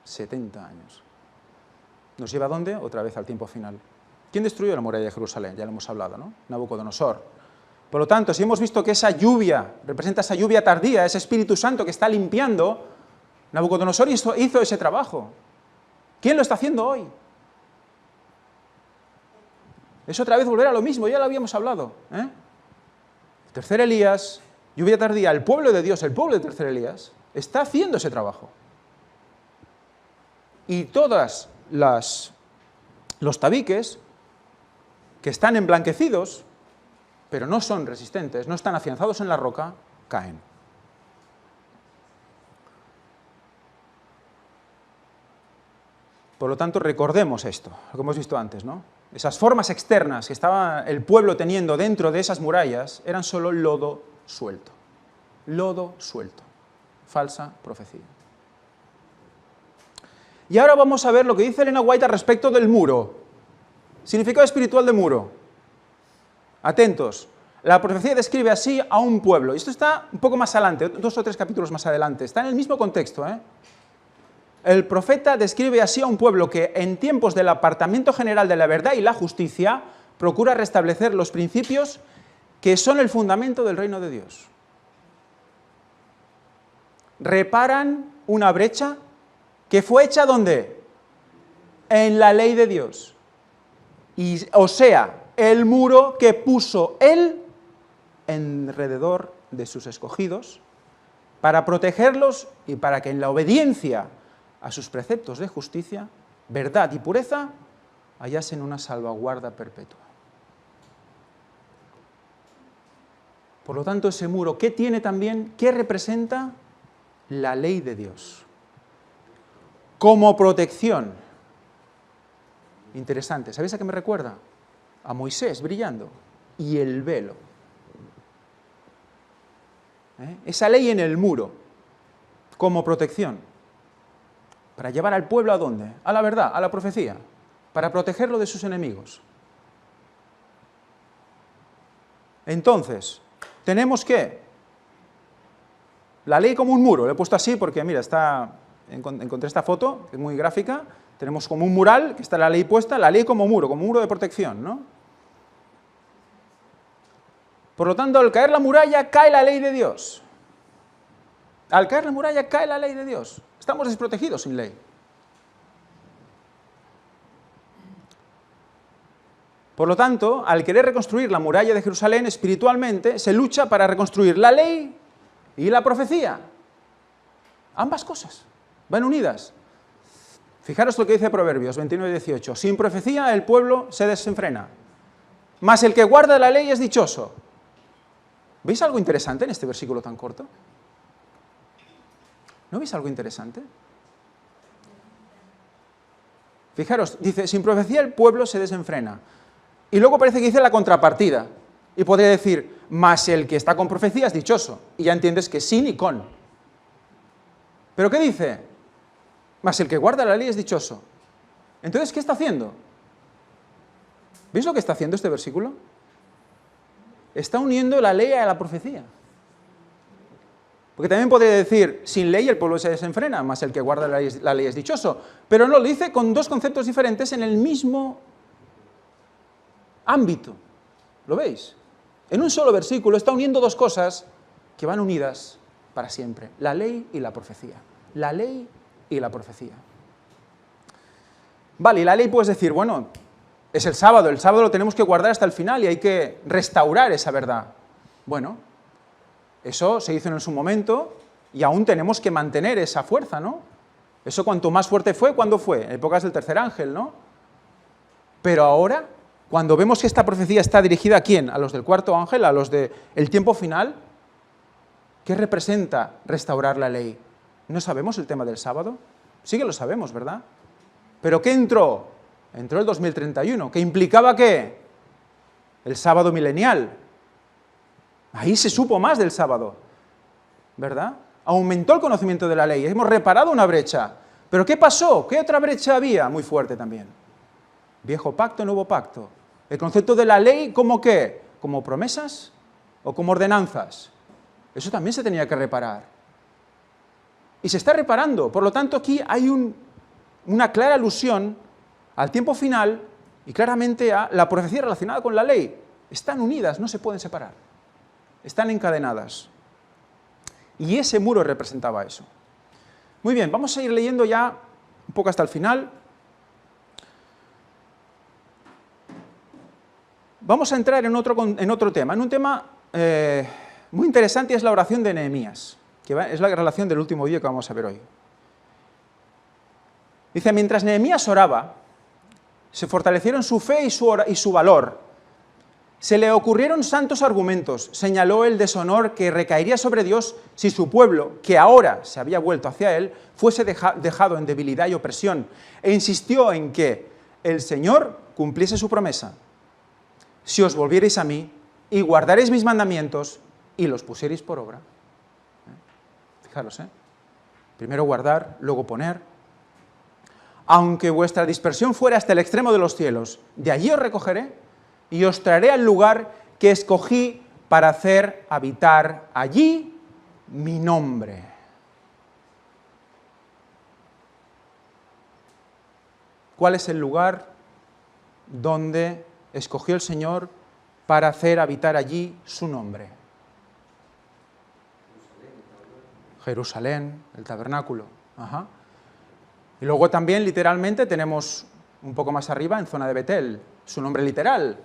70 años. ¿Nos lleva a dónde? Otra vez al tiempo final. ¿Quién destruyó la muralla de Jerusalén? Ya lo hemos hablado, ¿no? Nabucodonosor. Por lo tanto, si hemos visto que esa lluvia representa esa lluvia tardía, ese Espíritu Santo que está limpiando, Nabucodonosor hizo ese trabajo. ¿Quién lo está haciendo hoy? Es otra vez volver a lo mismo, ya lo habíamos hablado. Tercer Elías, lluvia tardía, el pueblo de Dios, el pueblo de tercer Elías, está haciendo ese trabajo. Y todos los tabiques que están emblanquecidos, pero no son resistentes, no están afianzados en la roca, caen. Por lo tanto, recordemos esto, lo que hemos visto antes, ¿no? Esas formas externas que estaba el pueblo teniendo dentro de esas murallas eran solo lodo suelto. Lodo suelto. Falsa profecía. Y ahora vamos a ver lo que dice Elena White al respecto del muro. Significado espiritual de muro. Atentos. La profecía describe así a un pueblo. Y esto está un poco más adelante, 2 o 3 capítulos más adelante. Está en el mismo contexto, El profeta describe así a un pueblo que en tiempos del apartamiento general de la verdad y la justicia procura restablecer los principios que son el fundamento del reino de Dios. Reparan una brecha que fue hecha ¿dónde? En la ley de Dios. O sea, el muro que puso Él alrededor de sus escogidos para protegerlos y para que en la obediencia a sus preceptos de justicia, verdad y pureza, hallasen una salvaguarda perpetua. Por lo tanto, ese muro, ¿qué tiene también? ¿Qué representa? La ley de Dios. Como protección. Interesante. ¿Sabéis a qué me recuerda? A Moisés brillando. Y el velo. Esa ley en el muro. Como protección. Para llevar al pueblo ¿a dónde? A la verdad, a la profecía, para protegerlo de sus enemigos. Entonces, tenemos que la ley como un muro, lo he puesto así porque, mira, encontré esta foto, que es muy gráfica, tenemos como un mural, que está la ley puesta, la ley como muro de protección, ¿no? Por lo tanto, al caer la muralla, cae la ley de Dios. Al caer la muralla, cae la ley de Dios. Estamos desprotegidos sin ley. Por lo tanto, al querer reconstruir la muralla de Jerusalén espiritualmente, se lucha para reconstruir la ley y la profecía. Ambas cosas van unidas. Fijaros lo que dice Proverbios 29:18. Sin profecía el pueblo se desenfrena, mas el que guarda la ley es dichoso. ¿Veis algo interesante en este versículo tan corto? ¿No veis algo interesante? Fijaros, dice, sin profecía el pueblo se desenfrena. Y luego parece que dice la contrapartida. Y podría decir, mas el que está con profecía es dichoso. Y ya entiendes que sin y con. ¿Pero qué dice? Mas el que guarda la ley es dichoso. Entonces, ¿qué está haciendo? ¿Veis lo que está haciendo este versículo? Está uniendo la ley a la profecía. Porque también podría decir, sin ley el pueblo se desenfrena, mas el que guarda la ley es dichoso. Pero no, lo dice con dos conceptos diferentes en el mismo ámbito. ¿Lo veis? En un solo versículo está uniendo dos cosas que van unidas para siempre. La ley y la profecía. La ley y la profecía. Vale, y la ley puedes decir, bueno, es el sábado lo tenemos que guardar hasta el final y hay que restaurar esa verdad. Bueno, eso se hizo en su momento y aún tenemos que mantener esa fuerza, ¿no? Eso cuanto más fuerte fue, ¿cuándo fue? En épocas del tercer ángel, ¿no? Pero ahora, cuando vemos que esta profecía está dirigida ¿a quién? A los del cuarto ángel, a los del tiempo final, ¿qué representa restaurar la ley? ¿No sabemos el tema del sábado? Sí que lo sabemos, ¿verdad? ¿Pero qué entró? Entró el 2031, ¿que implicaba qué? El sábado milenial. Ahí se supo más del sábado, ¿verdad? Aumentó el conocimiento de la ley, hemos reparado una brecha. ¿Pero qué pasó? ¿Qué otra brecha había? Muy fuerte también. Viejo pacto, nuevo pacto. El concepto de la ley, ¿cómo qué? ¿Como promesas o como ordenanzas? Eso también se tenía que reparar. Y se está reparando. Por lo tanto, aquí hay una clara alusión al tiempo final y claramente a la profecía relacionada con la ley. Están unidas, no se pueden separar. Están encadenadas. Y ese muro representaba eso. Muy bien, vamos a ir leyendo ya un poco hasta el final. Vamos a entrar en otro tema, en un tema muy interesante, y es la oración de Nehemías, que es la relación del último vídeo que vamos a ver hoy. Dice, mientras Nehemías oraba, se fortalecieron su fe y su valor. Se le ocurrieron santos argumentos, señaló el deshonor que recaería sobre Dios si su pueblo, que ahora se había vuelto hacia él, fuese dejado en debilidad y opresión, e insistió en que el Señor cumpliese su promesa. Si os volvierais a mí y guardaréis mis mandamientos y los pusierais por obra. Fijaros, primero guardar, luego poner. Aunque vuestra dispersión fuera hasta el extremo de los cielos, de allí os recogeré y os traeré al lugar que escogí para hacer habitar allí mi nombre. ¿Cuál es el lugar donde escogió el Señor para hacer habitar allí su nombre? Jerusalén, el tabernáculo. Ajá. Y luego también, literalmente, tenemos un poco más arriba, en zona de Betel, su nombre literal,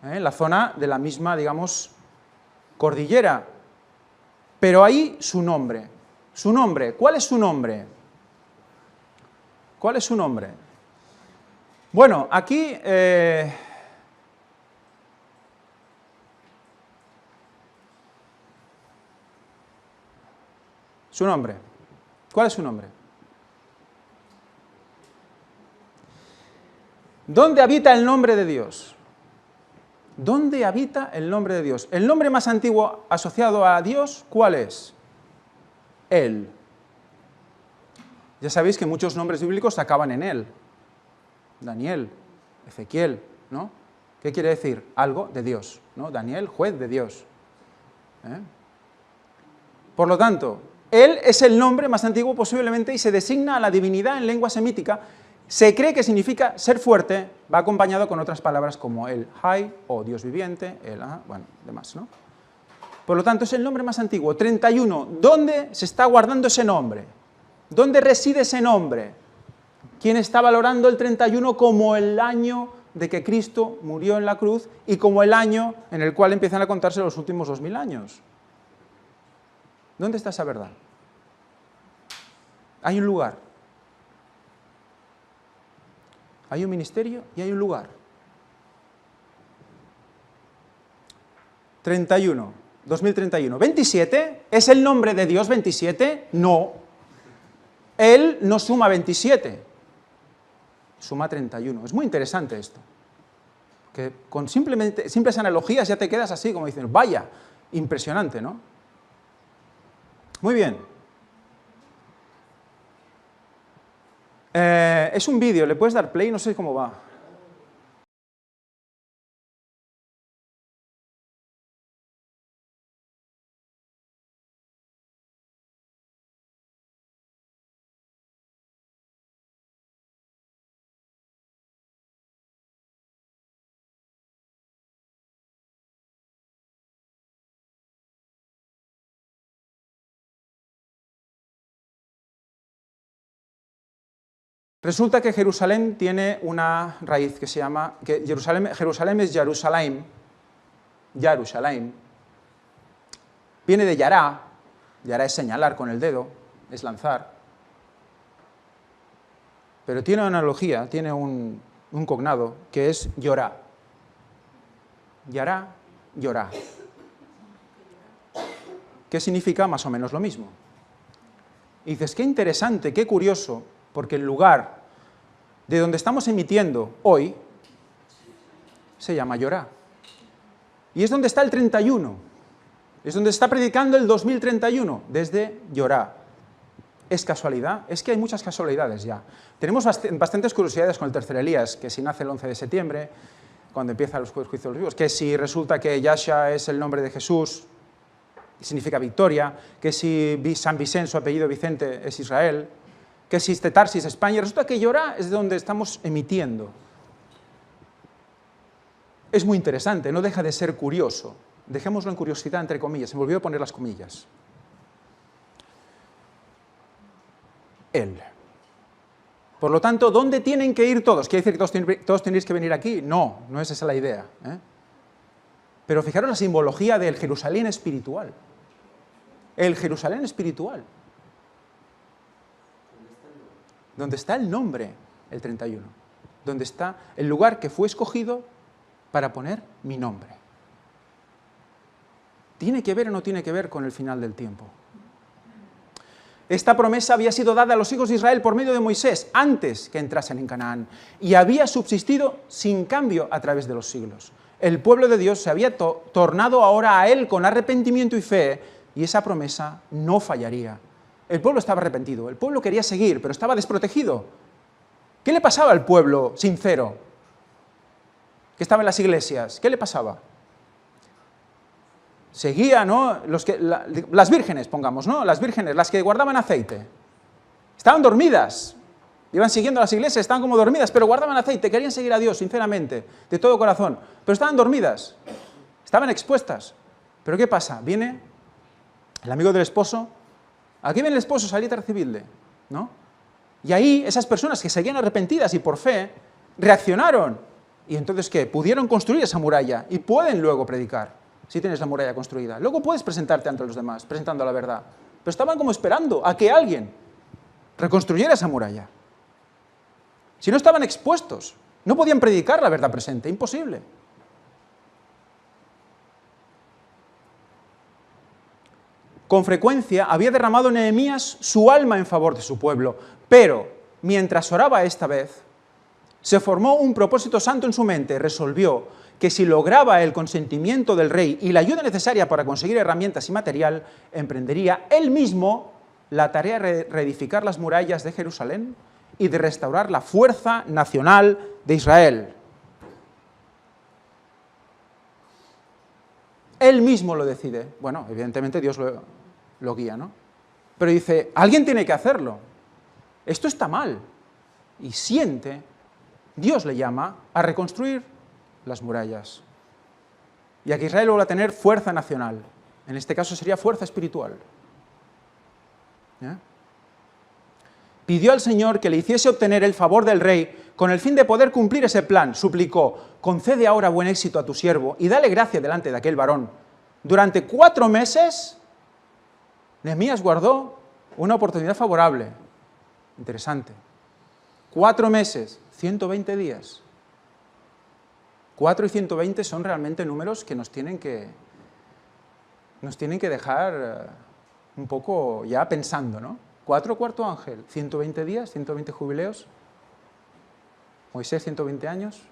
la zona de la misma, digamos, cordillera. Pero ahí su nombre. Su nombre. ¿Cuál es su nombre? ¿Cuál es su nombre? Bueno, aquí su nombre. ¿Cuál es su nombre? ¿Dónde habita el nombre de Dios? ¿Dónde habita el nombre de Dios? El nombre más antiguo asociado a Dios, ¿cuál es? Él. Ya sabéis que muchos nombres bíblicos acaban en él. Daniel, Ezequiel, ¿no? ¿Qué quiere decir? Algo de Dios, ¿no? Daniel, juez de Dios. Por lo tanto, él es el nombre más antiguo posiblemente y se designa a la divinidad en lengua semítica. Se cree que significa ser fuerte, va acompañado con otras palabras como el Hay o Dios viviente, bueno, demás, ¿no? Por lo tanto, es el nombre más antiguo. 31. ¿Dónde se está guardando ese nombre? ¿Dónde reside ese nombre? ¿Quién está valorando el 31 como el año de que Cristo murió en la cruz y como el año en el cual empiezan a contarse los últimos 2000 años? ¿Dónde está esa verdad? Hay un lugar. Hay un ministerio y hay un lugar. 31, 2031. 27, ¿es el nombre de Dios 27? No. Él no suma 27, suma 31. Es muy interesante esto. Que con simples analogías ya te quedas así, como dicen, vaya, impresionante, ¿no? Muy bien. Es un vídeo, ¿le puedes dar play? No sé cómo va. Resulta que Jerusalén tiene una raíz que se llama, que Jerusalén es Jerusalem, viene de yará es señalar con el dedo, es lanzar, pero tiene una analogía, tiene un cognado, que es yorá, yará, yorá, que significa más o menos lo mismo. Y dices, qué interesante, qué curioso, porque el lugar de donde estamos emitiendo hoy se llama Yorá. Y es donde está el 31. Es donde está predicando el 2031, desde Yorá. ¿Es casualidad? Es que hay muchas casualidades ya. Tenemos bastantes curiosidades con el tercer Elías, que si nace el 11 de septiembre, cuando empiezan los juicios de los vivos, que si resulta que Yahshua es el nombre de Jesús, significa victoria, que si San Vicente, su apellido Vicente, es Israel, que si Tarsis, España. Resulta que Yorá es de donde estamos emitiendo. Es muy interesante, no deja de ser curioso. Dejémoslo en curiosidad, entre comillas. Se me olvidó poner las comillas. Él. Por lo tanto, ¿dónde tienen que ir todos? ¿Quiere decir que todos tenéis que venir aquí? No, no es esa la idea. Pero fijaros la simbología del Jerusalén espiritual. El Jerusalén espiritual. Donde está el nombre, el 31. Donde está el lugar que fue escogido para poner mi nombre. ¿Tiene que ver o no tiene que ver con el final del tiempo? Esta promesa había sido dada a los hijos de Israel por medio de Moisés, antes que entrasen en Canaán, y había subsistido sin cambio a través de los siglos. El pueblo de Dios se había tornado ahora a Él con arrepentimiento y fe, y esa promesa no fallaría. El pueblo estaba arrepentido, el pueblo quería seguir, pero estaba desprotegido. ¿Qué le pasaba al pueblo sincero que estaba en las iglesias? ¿Qué le pasaba? Seguía, ¿no? Las vírgenes, pongamos, ¿no? Las vírgenes, las que guardaban aceite. Estaban dormidas. Iban siguiendo las iglesias, estaban como dormidas, pero guardaban aceite, querían seguir a Dios, sinceramente, de todo corazón. Pero estaban dormidas, estaban expuestas. ¿Pero qué pasa? Viene el amigo del esposo. Aquí viene el esposo, salid a recibirle, ¿no? Y ahí esas personas que seguían arrepentidas y por fe, reaccionaron. ¿Y entonces qué? Pudieron construir esa muralla y pueden luego predicar. Si tienes la muralla construida. Luego puedes presentarte ante los demás, presentando la verdad. Pero estaban como esperando a que alguien reconstruyera esa muralla. Si no estaban expuestos, no podían predicar la verdad presente, imposible. Con frecuencia había derramado Nehemías su alma en favor de su pueblo, pero mientras oraba esta vez, se formó un propósito santo en su mente, resolvió que si lograba el consentimiento del rey y la ayuda necesaria para conseguir herramientas y material, emprendería él mismo la tarea de reedificar las murallas de Jerusalén y de restaurar la fuerza nacional de Israel. Él mismo lo decide. Bueno, evidentemente Dios lo guía, ¿no? Pero dice, alguien tiene que hacerlo. Esto está mal. Y siente, Dios le llama a reconstruir las murallas. Y a que Israel vuelva a tener fuerza nacional. En este caso sería fuerza espiritual. ¿Ya? Pidió al Señor que le hiciese obtener el favor del rey con el fin de poder cumplir ese plan. Suplicó, concede ahora buen éxito a tu siervo y dale gracia delante de aquel varón. Durante 4 meses, Nehemías guardó una oportunidad favorable. Interesante. 4 meses, 120 días. 4 y 120 son realmente números que nos tienen que dejar un poco ya pensando, ¿no? 4, cuarto ángel, 120 días, 120 jubileos, Moisés 120 años,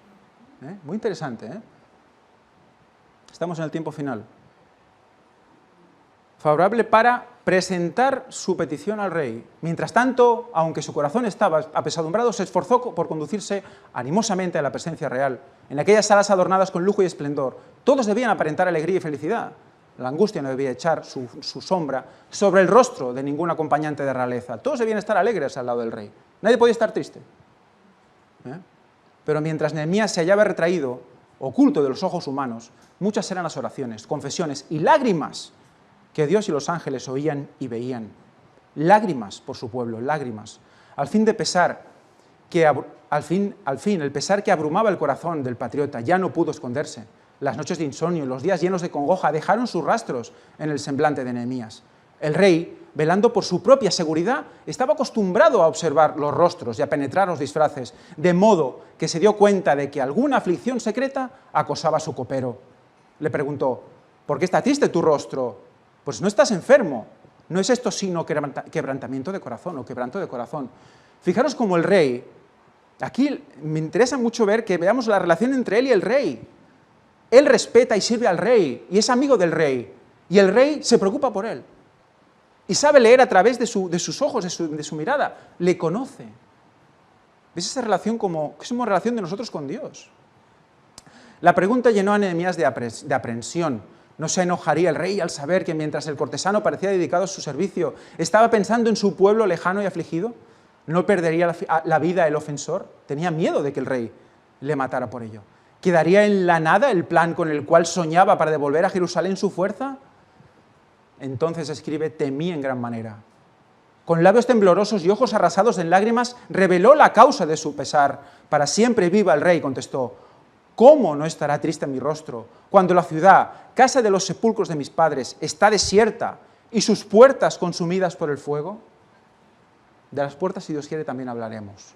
muy interesante, ¿eh? Estamos en el tiempo final. Favorable para presentar su petición al rey. Mientras tanto, aunque su corazón estaba apesadumbrado, se esforzó por conducirse animosamente a la presencia real. En aquellas salas adornadas con lujo y esplendor, todos debían aparentar alegría y felicidad. La angustia no debía echar su sombra sobre el rostro de ningún acompañante de realeza. Todos debían estar alegres al lado del rey. Nadie podía estar triste. Pero mientras Nehemías se hallaba retraído, oculto de los ojos humanos, muchas eran las oraciones, confesiones y lágrimas que Dios y los ángeles oían y veían. Lágrimas por su pueblo, lágrimas. Al fin el pesar que abrumaba el corazón del patriota ya no pudo esconderse. Las noches de insomnio y los días llenos de congoja dejaron sus rastros en el semblante de Nehemías. El rey, velando por su propia seguridad, estaba acostumbrado a observar los rostros y a penetrar los disfraces, de modo que se dio cuenta de que alguna aflicción secreta acosaba a su copero. Le preguntó, ¿por qué está triste tu rostro? Pues no estás enfermo, no es esto sino quebrantamiento de corazón o quebranto de corazón. Fijaros cómo el rey, aquí me interesa mucho ver que veamos la relación entre él y el rey. Él respeta y sirve al rey y es amigo del rey y el rey se preocupa por él y sabe leer a través de sus ojos, de su mirada, le conoce. ¿Ves esa relación como que es una relación de nosotros con Dios? La pregunta llenó a Nehemías de aprensión. ¿No se enojaría el rey al saber que mientras el cortesano parecía dedicado a su servicio, estaba pensando en su pueblo lejano y afligido? ¿No perdería la vida el ofensor? Tenía miedo de que el rey le matara por ello. ¿Quedaría en la nada el plan con el cual soñaba para devolver a Jerusalén su fuerza? Entonces escribe, temí en gran manera. con labios temblorosos y ojos arrasados en lágrimas, reveló la causa de su pesar. Para siempre viva el rey, contestó. ¿Cómo no estará triste mi rostro cuando la ciudad, casa de los sepulcros de mis padres, está desierta y sus puertas consumidas por el fuego? De las puertas, si Dios quiere, también hablaremos.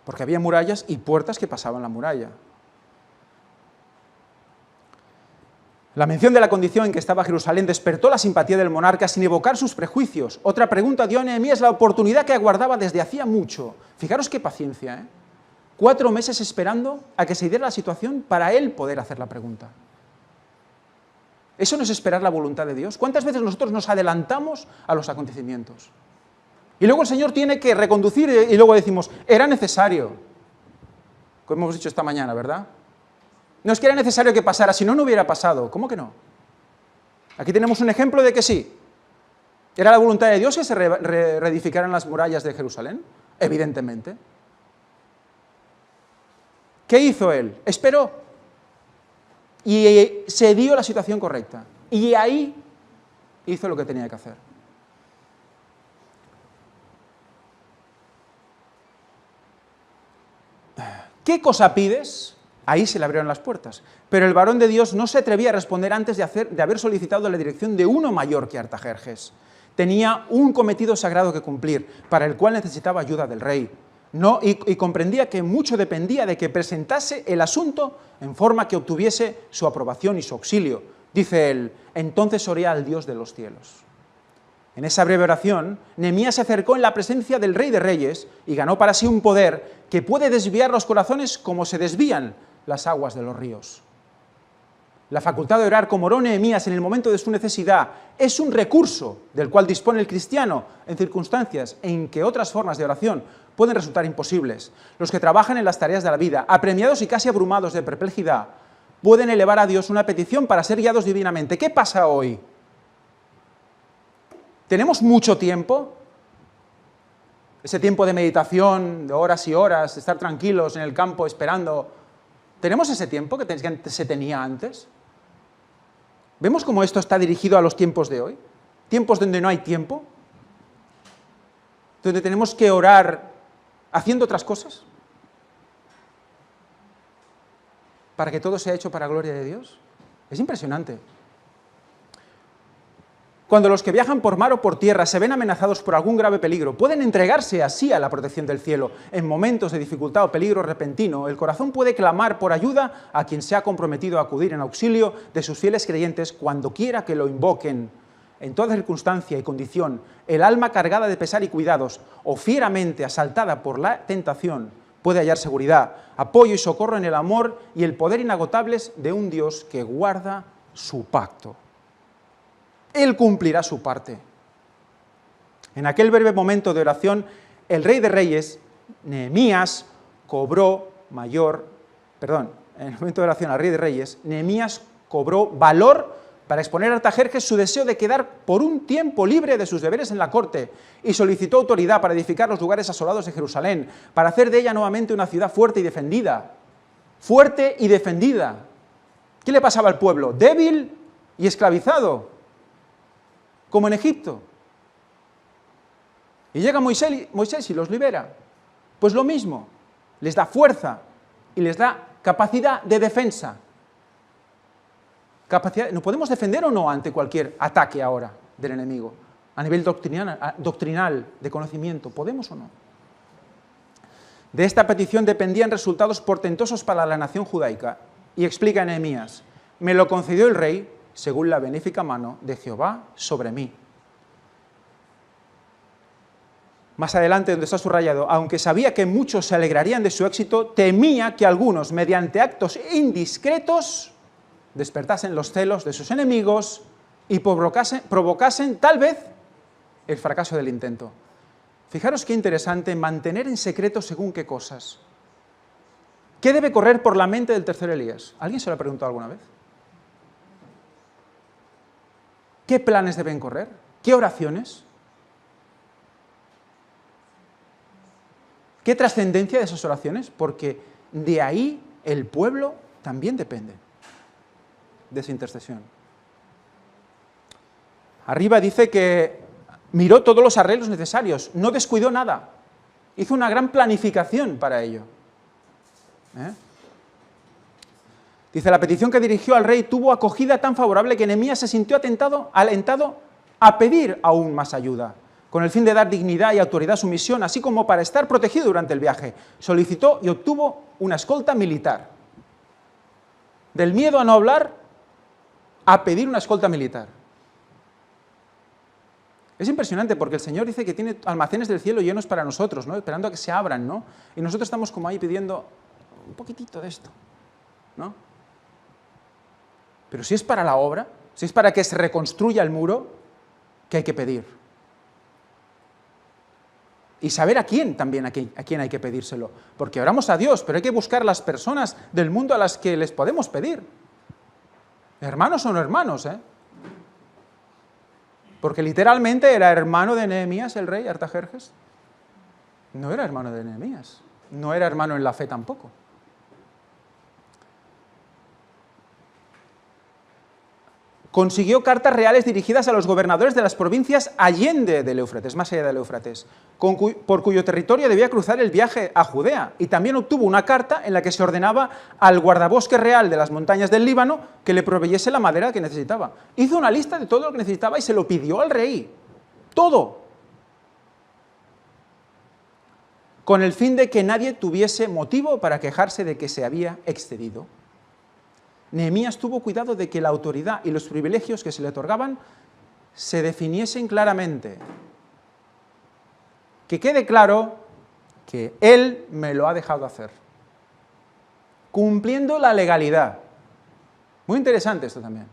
Porque había murallas y puertas que pasaban la muralla. La mención de la condición en que estaba Jerusalén despertó la simpatía del monarca sin evocar sus prejuicios. Otra pregunta dio a Nehemías la oportunidad que aguardaba desde hacía mucho. Fijaros qué paciencia, ¿eh? 4 meses esperando a que se diera la situación para él poder hacer la pregunta. ¿Eso no es esperar la voluntad de Dios? ¿Cuántas veces nosotros nos adelantamos a los acontecimientos? Y luego el Señor tiene que reconducir y luego decimos, era necesario. Como hemos dicho esta mañana, ¿verdad? No es que era necesario que pasara, si no, no hubiera pasado. ¿Cómo que no? Aquí tenemos un ejemplo de que sí. ¿Era la voluntad de Dios que se reedificaran las murallas de Jerusalén? Evidentemente. ¿Qué hizo él? Esperó. Y se dio la situación correcta. Y ahí hizo lo que tenía que hacer. ¿Qué cosa pides? Ahí se le abrieron las puertas. Pero el varón de Dios no se atrevía a responder antes de haber solicitado la dirección de uno mayor que Artajerjes. Tenía un cometido sagrado que cumplir, para el cual necesitaba ayuda del rey. Y comprendía que mucho dependía de que presentase el asunto en forma que obtuviese su aprobación y su auxilio. Dice él, entonces oré al Dios de los cielos. En esa breve oración, Nehemías se acercó en la presencia del Rey de Reyes y ganó para sí un poder que puede desviar los corazones como se desvían las aguas de los ríos. La facultad de orar como oró Nehemías en el momento de su necesidad es un recurso del cual dispone el cristiano en circunstancias en que otras formas de oración pueden resultar imposibles. Los que trabajan en las tareas de la vida, apremiados y casi abrumados de perplejidad, pueden elevar a Dios una petición para ser guiados divinamente. ¿Qué pasa hoy? ¿Tenemos mucho tiempo? Ese tiempo de meditación, de horas y horas, de estar tranquilos en el campo esperando. ¿Tenemos ese tiempo que se tenía antes? ¿Vemos cómo esto está dirigido a los tiempos de hoy? Tiempos donde no hay tiempo, donde tenemos que orar haciendo otras cosas, para que todo sea hecho para gloria de Dios. Es impresionante. Cuando los que viajan por mar o por tierra se ven amenazados por algún grave peligro, pueden entregarse así a la protección del cielo. En momentos de dificultad o peligro repentino, el corazón puede clamar por ayuda a quien se ha comprometido a acudir en auxilio de sus fieles creyentes cuando quiera que lo invoquen. En toda circunstancia y condición, el alma cargada de pesar y cuidados o fieramente asaltada por la tentación puede hallar seguridad, apoyo y socorro en el amor y el poder inagotables de un Dios que guarda su pacto. Él cumplirá su parte. En aquel breve momento de oración, el Rey de Reyes, Nehemías, en el momento de oración al Rey de Reyes, Nehemías cobró valor para exponer a Artajerjes su deseo de quedar por un tiempo libre de sus deberes en la corte y solicitó autoridad para edificar los lugares asolados de Jerusalén, para hacer de ella nuevamente una ciudad fuerte y defendida. Fuerte y defendida. ¿Qué le pasaba al pueblo? Débil y esclavizado, como en Egipto. Y llega Moisés y los libera. Pues lo mismo, les da fuerza y les da capacidad de defensa. ¿Nos podemos defender o no ante cualquier ataque ahora del enemigo? A nivel doctrinal, de conocimiento, ¿podemos o no? De esta petición dependían resultados portentosos para la nación judaica. Y explica Nehemías, me lo concedió el rey según la benéfica mano de Jehová sobre mí. Más adelante, donde está subrayado, aunque sabía que muchos se alegrarían de su éxito, temía que algunos, mediante actos indiscretos, despertasen los celos de sus enemigos y provocasen tal vez el fracaso del intento. Fijaros qué interesante mantener en secreto según qué cosas. ¿Qué debe correr por la mente del tercer Elías? ¿Alguien se lo ha preguntado alguna vez? ¿Qué planes deben correr? ¿Qué oraciones? ¿Qué trascendencia de esas oraciones? Porque de ahí el pueblo también depende de esa intercesión. Arriba dice que miró todos los arreglos necesarios, no descuidó nada. Hizo una gran planificación para ello. Dice, la petición que dirigió al rey tuvo acogida tan favorable que Nehemías se sintió alentado a pedir aún más ayuda, con el fin de dar dignidad y autoridad a su misión, así como para estar protegido durante el viaje. Solicitó y obtuvo una escolta militar. Del miedo a no hablar, a pedir una escolta militar. Es impresionante porque el Señor dice que tiene almacenes del cielo llenos para nosotros, ¿no? Esperando a que se abran, ¿no? Y nosotros estamos como ahí pidiendo un poquitito de esto, ¿no? Pero si es para la obra, si es para que se reconstruya el muro, ¿qué hay que pedir? Y saber a quién también, a quién hay que pedírselo. Porque oramos a Dios, pero hay que buscar las personas del mundo a las que les podemos pedir. Hermanos o no hermanos, ¿eh? Porque literalmente era hermano de Nehemías, el rey Artajerjes. No era hermano de Nehemías. No era hermano en la fe tampoco. Consiguió cartas reales dirigidas a los gobernadores de las provincias allende del Éufrates, más allá del Éufrates, por cuyo territorio debía cruzar el viaje a Judea. Y también obtuvo una carta en la que se ordenaba al guardabosque real de las montañas del Líbano que le proveyese la madera que necesitaba. Hizo una lista de todo lo que necesitaba y se lo pidió al rey. Todo. Con el fin de que nadie tuviese motivo para quejarse de que se había excedido. Nehemías tuvo cuidado de que la autoridad y los privilegios que se le otorgaban se definiesen claramente. Que quede claro que él me lo ha dejado hacer, cumpliendo la legalidad. Muy interesante esto también.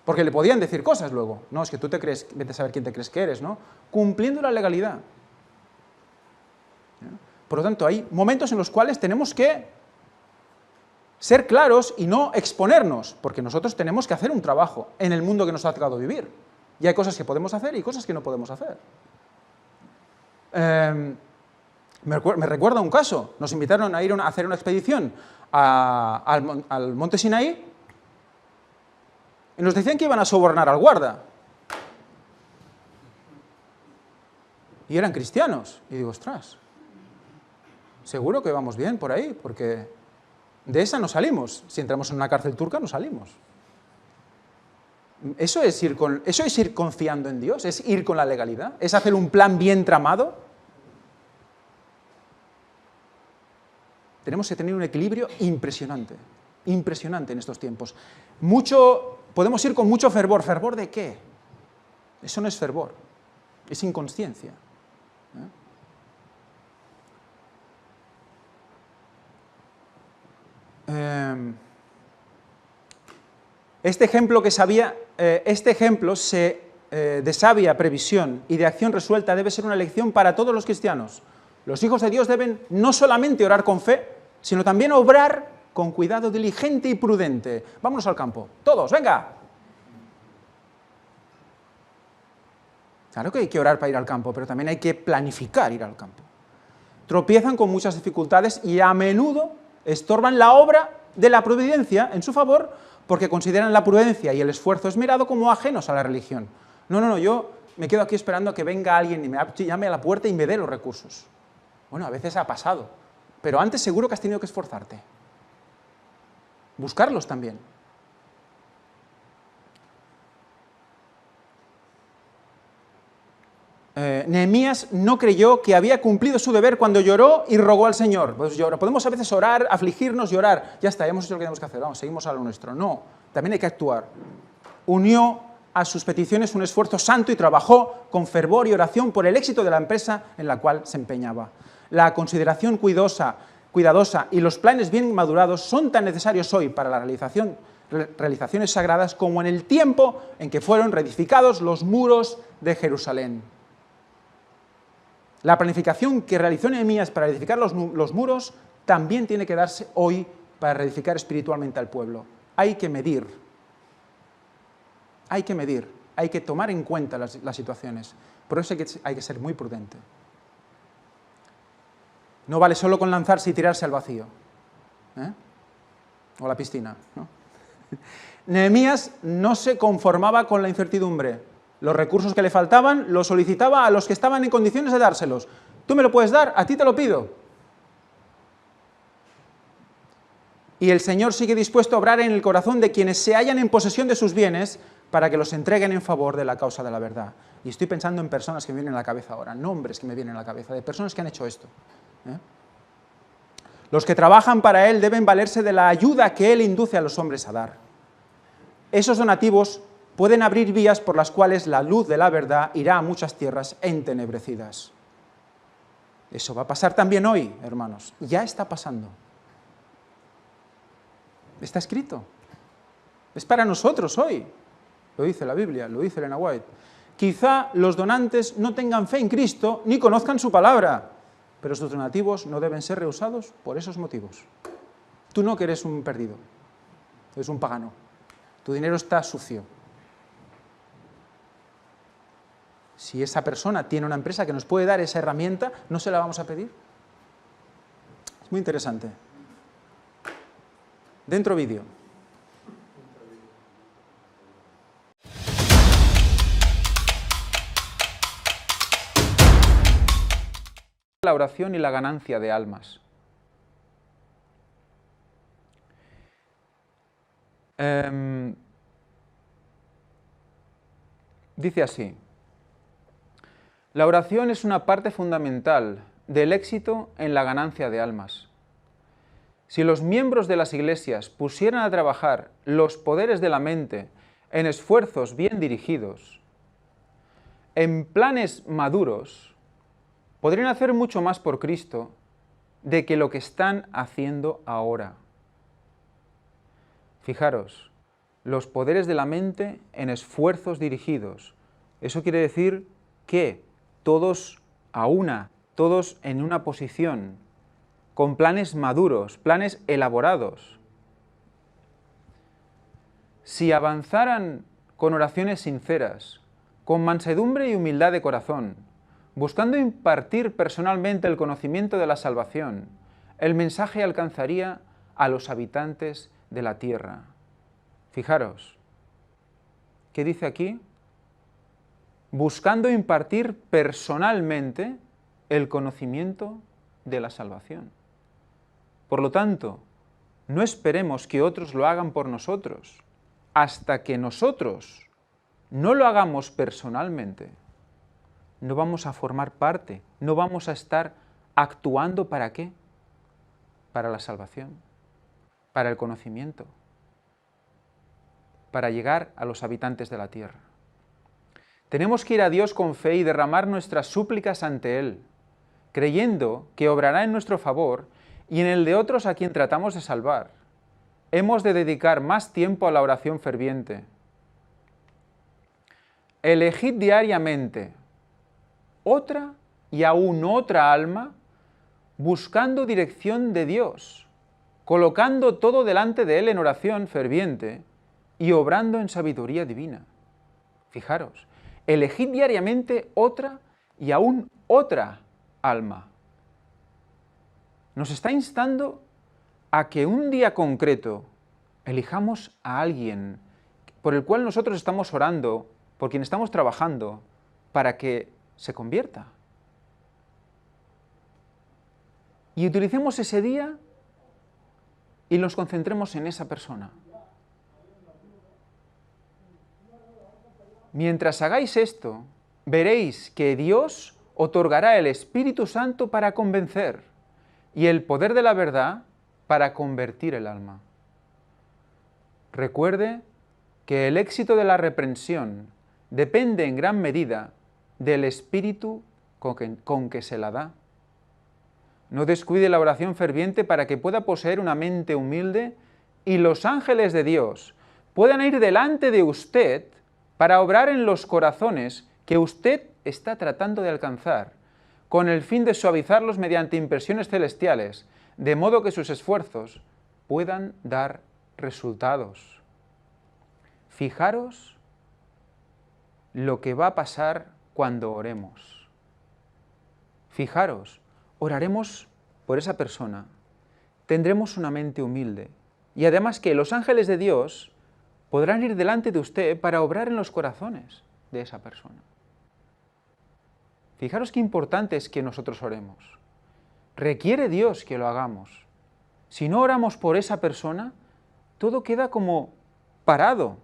Porque le podían decir cosas luego. No, es que tú te crees, vete a saber quién te crees que eres, ¿no? Cumpliendo la legalidad. Por lo tanto, hay momentos en los cuales tenemos que ser claros y no exponernos, porque nosotros tenemos que hacer un trabajo en el mundo que nos ha tocado vivir. Y hay cosas que podemos hacer y cosas que no podemos hacer. Me recuerda un caso. Nos invitaron a ir a hacer una expedición al monte Sinaí y nos decían que iban a sobornar al guarda. Y eran cristianos. Y digo, ostras, seguro que vamos bien por ahí, porque de esa no salimos. Si entramos en una cárcel turca, no salimos. Eso es ir confiando en Dios, es ir con la legalidad, es hacer un plan bien tramado. Tenemos que tener un equilibrio impresionante en estos tiempos. Podemos ir con mucho fervor. ¿Fervor de qué? Eso no es fervor, es inconsciencia. Este ejemplo de sabia previsión y de acción resuelta debe ser una lección para todos los cristianos. Los hijos de Dios deben no solamente orar con fe, sino también obrar con cuidado diligente y prudente. Vámonos al campo, todos, venga. Claro que hay que orar para ir al campo, pero también hay que planificar ir al campo. Tropiezan con muchas dificultades y a menudo estorban la obra de la providencia en su favor porque consideran la prudencia y el esfuerzo esmerado como ajenos a la religión. No, yo me quedo aquí esperando a que venga alguien y me llame a la puerta y me dé los recursos. Bueno, a veces ha pasado, pero antes seguro que has tenido que esforzarte. Buscarlos también. Nehemías no creyó que había cumplido su deber cuando lloró y rogó al Señor. Pues podemos a veces orar, afligirnos, llorar. Ya está, hemos hecho lo que tenemos que hacer, vamos, seguimos a lo nuestro. No, también hay que actuar. Unió a sus peticiones un esfuerzo santo y trabajó con fervor y oración por el éxito de la empresa en la cual se empeñaba. La consideración cuidadosa y los planes bien madurados son tan necesarios hoy para la realizaciones sagradas como en el tiempo en que fueron reedificados los muros de Jerusalén. La planificación que realizó Nehemías para edificar los muros también tiene que darse hoy para reedificar espiritualmente al pueblo. Hay que medir, hay que tomar en cuenta las situaciones. Por eso hay que ser muy prudente. No vale solo con lanzarse y tirarse al vacío, o a la piscina, ¿no? Nehemías no se conformaba con la incertidumbre. Los recursos que le faltaban los solicitaba a los que estaban en condiciones de dárselos. ¿Tú me lo puedes dar? A ti te lo pido. Y el Señor sigue dispuesto a obrar en el corazón de quienes se hallan en posesión de sus bienes para que los entreguen en favor de la causa de la verdad. Y estoy pensando en personas que me vienen a la cabeza ahora, nombres que me vienen a la cabeza, de personas que han hecho esto. Los que trabajan para Él deben valerse de la ayuda que Él induce a los hombres a dar. Esos donativos pueden abrir vías por las cuales la luz de la verdad irá a muchas tierras entenebrecidas. Eso va a pasar también hoy, hermanos. Ya está pasando. Está escrito. Es para nosotros hoy. Lo dice la Biblia, lo dice Elena White. Quizá los donantes no tengan fe en Cristo ni conozcan su palabra, pero sus donativos no deben ser rehusados por esos motivos. Tú no que eres un perdido, eres un pagano. Tu dinero está sucio. Si esa persona tiene una empresa que nos puede dar esa herramienta, ¿no se la vamos a pedir? Es muy interesante. Dentro vídeo. La oración y la ganancia de almas. Dice así: la oración es una parte fundamental del éxito en la ganancia de almas. Si los miembros de las iglesias pusieran a trabajar los poderes de la mente en esfuerzos bien dirigidos, en planes maduros, podrían hacer mucho más por Cristo de que lo que están haciendo ahora. Fijaros, los poderes de la mente en esfuerzos dirigidos. Eso quiere decir que todos a una, todos en una posición, con planes maduros, planes elaborados. Si avanzaran con oraciones sinceras, con mansedumbre y humildad de corazón, buscando impartir personalmente el conocimiento de la salvación, el mensaje alcanzaría a los habitantes de la tierra. Fijaros, ¿qué dice aquí? Buscando impartir personalmente el conocimiento de la salvación. Por lo tanto, no esperemos que otros lo hagan por nosotros, hasta que nosotros no lo hagamos personalmente. No vamos a formar parte, no vamos a estar actuando ¿para qué? Para la salvación, para el conocimiento, para llegar a los habitantes de la tierra. Tenemos que ir a Dios con fe y derramar nuestras súplicas ante Él, creyendo que obrará en nuestro favor y en el de otros a quien tratamos de salvar. Hemos de dedicar más tiempo a la oración ferviente. Elegid diariamente otra y aún otra alma, buscando dirección de Dios, colocando todo delante de Él en oración ferviente y obrando en sabiduría divina. Fijaros, elegid diariamente otra y aún otra alma. Nos está instando a que un día concreto elijamos a alguien por el cual nosotros estamos orando, por quien estamos trabajando, para que se convierta. Y utilicemos ese día y nos concentremos en esa persona. Mientras hagáis esto, veréis que Dios otorgará el Espíritu Santo para convencer y el poder de la verdad para convertir el alma. Recuerde que el éxito de la reprensión depende en gran medida del espíritu con que se la da. No descuide la oración ferviente para que pueda poseer una mente humilde y los ángeles de Dios puedan ir delante de usted para obrar en los corazones que usted está tratando de alcanzar, con el fin de suavizarlos mediante impresiones celestiales, de modo que sus esfuerzos puedan dar resultados. Fijaros lo que va a pasar cuando oremos. Fijaros, oraremos por esa persona, tendremos una mente humilde y además que los ángeles de Dios podrán ir delante de usted para obrar en los corazones. de esa persona. Fijaros qué importante es que nosotros oremos. Requiere Dios que lo hagamos. Si no oramos por esa persona, todo queda como parado.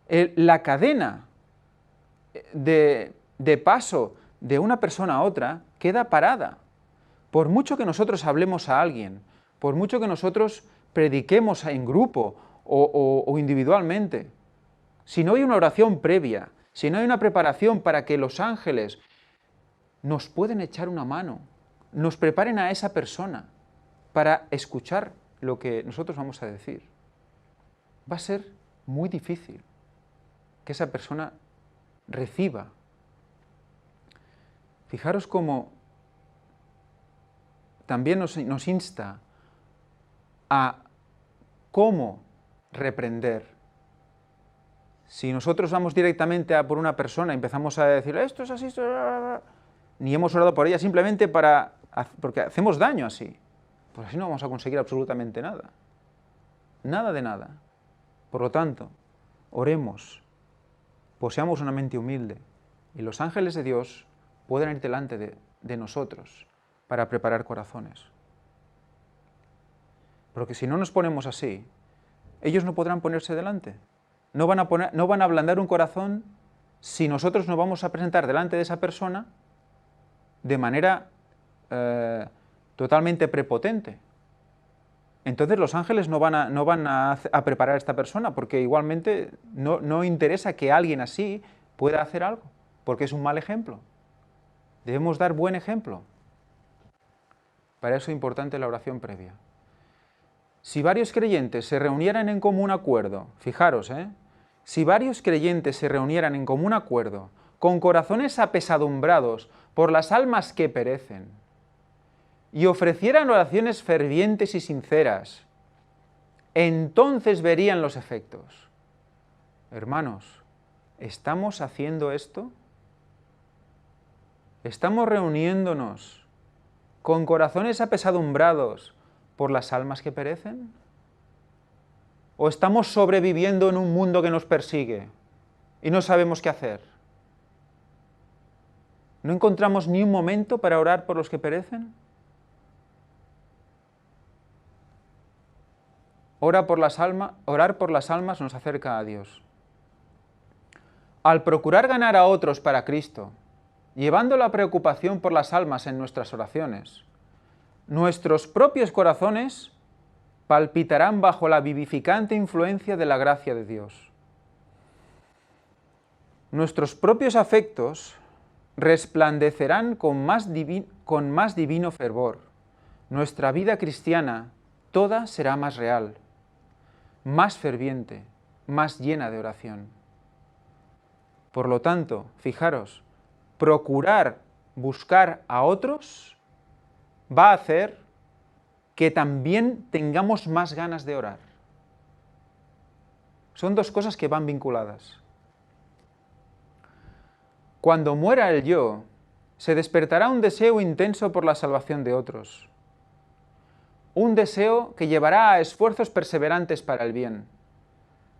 La cadena de paso de una persona a otra queda parada. Por mucho que nosotros hablemos a alguien, por mucho que nosotros prediquemos en grupo o individualmente, si no hay una oración previa, si no hay una preparación para que los ángeles nos pueden echar una mano, nos preparen a esa persona para escuchar lo que nosotros vamos a decir, va a ser muy difícil que esa persona reciba. Fijaros cómo también nos insta a cómo reprender. Si nosotros vamos directamente a por una persona y empezamos a decir, esto es así, esto es... ni hemos orado por ella simplemente porque hacemos daño así, pues así no vamos a conseguir absolutamente nada. Nada de nada. Por lo tanto, oremos, poseamos una mente humilde y los ángeles de Dios pueden ir delante de nosotros para preparar corazones. Porque si no nos ponemos así, ellos no podrán ponerse delante. No van a ablandar un corazón si nosotros nos vamos a presentar delante de esa persona de manera totalmente prepotente. Entonces los ángeles no van a preparar a esta persona, porque igualmente no interesa que alguien así pueda hacer algo, porque es un mal ejemplo. Debemos dar buen ejemplo. Para eso es importante la oración previa. Si varios creyentes se reunieran en común acuerdo, fijaros, si varios creyentes se reunieran en común acuerdo, con corazones apesadumbrados por las almas que perecen, y ofrecieran oraciones fervientes y sinceras, entonces verían los efectos. Hermanos, ¿estamos haciendo esto? ¿Estamos reuniéndonos con corazones apesadumbrados por las almas que perecen? ¿O estamos sobreviviendo en un mundo que nos persigue y no sabemos qué hacer? ¿No encontramos ni un momento para orar por los que perecen? Orar por las almas nos acerca a Dios. Al procurar ganar a otros para Cristo, llevando la preocupación por las almas en nuestras oraciones, nuestros propios corazones palpitarán bajo la vivificante influencia de la gracia de Dios. Nuestros propios afectos resplandecerán con más divino fervor. Nuestra vida cristiana toda será más real, más ferviente, más llena de oración. Por lo tanto, fijaros, procurar buscar a otros va a hacer que también tengamos más ganas de orar. Son dos cosas que van vinculadas. Cuando muera el yo, se despertará un deseo intenso por la salvación de otros. Un deseo que llevará a esfuerzos perseverantes para el bien.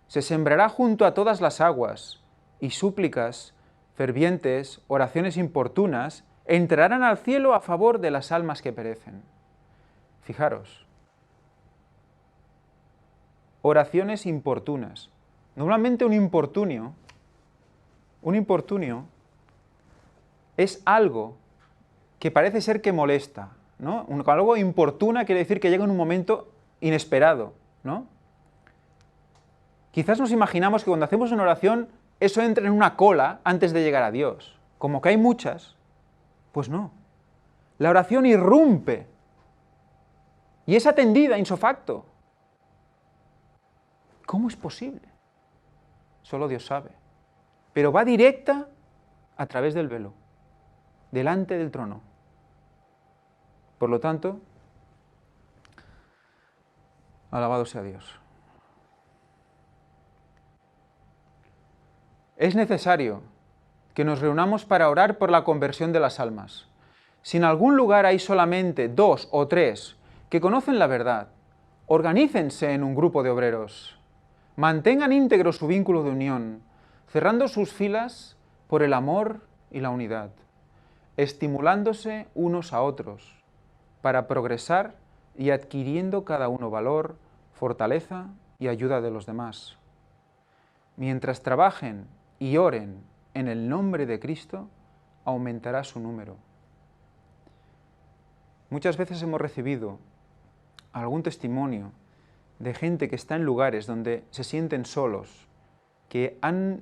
Se sembrará junto a todas las aguas, y súplicas fervientes, oraciones importunas, entrarán al cielo a favor de las almas que perecen. Fijaros, oraciones importunas. Normalmente un importunio es algo que parece ser que molesta, ¿no? Algo importuna quiere decir que llega en un momento inesperado, ¿no? Quizás nos imaginamos que cuando hacemos una oración, eso entra en una cola antes de llegar a Dios. Como que hay muchas, pues no. La oración irrumpe y es atendida ipso facto. ¿Cómo es posible? Solo Dios sabe. Pero va directa a través del velo, delante del trono. Por lo tanto, alabado sea Dios. Es necesario que nos reunamos para orar por la conversión de las almas. Si en algún lugar hay solamente 2 o 3 que conocen la verdad, organícense en un grupo de obreros, mantengan íntegro su vínculo de unión, cerrando sus filas por el amor y la unidad, estimulándose unos a otros para progresar y adquiriendo cada uno valor, fortaleza y ayuda de los demás. Mientras trabajen y oren en el nombre de Cristo, aumentará su número. Muchas veces hemos recibido algún testimonio de gente que está en lugares donde se sienten solos, que han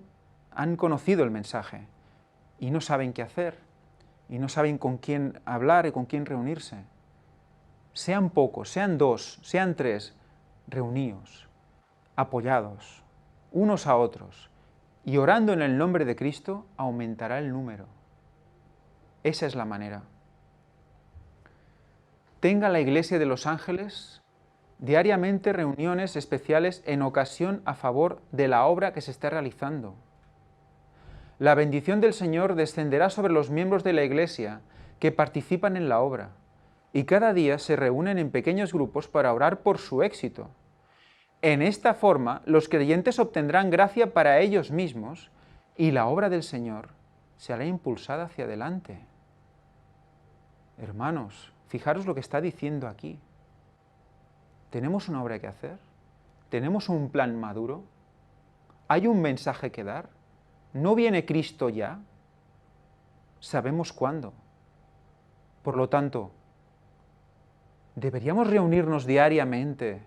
conocido el mensaje y no saben qué hacer, y no saben con quién hablar y con quién reunirse. Sean pocos, sean 2, sean 3, reuníos, apoyados, unos a otros, y orando en el nombre de Cristo, aumentará el número. Esa es la manera. Tenga la Iglesia de los Ángeles diariamente reuniones especiales en ocasión a favor de la obra que se está realizando. La bendición del Señor descenderá sobre los miembros de la Iglesia que participan en la obra y cada día se reúnen en pequeños grupos para orar por su éxito. En esta forma, los creyentes obtendrán gracia para ellos mismos y la obra del Señor será impulsada hacia adelante. Hermanos, fijaros lo que está diciendo aquí. ¿Tenemos una obra que hacer? ¿Tenemos un plan maduro? ¿Hay un mensaje que dar? ¿No viene Cristo ya? Sabemos cuándo. Por lo tanto, deberíamos reunirnos diariamente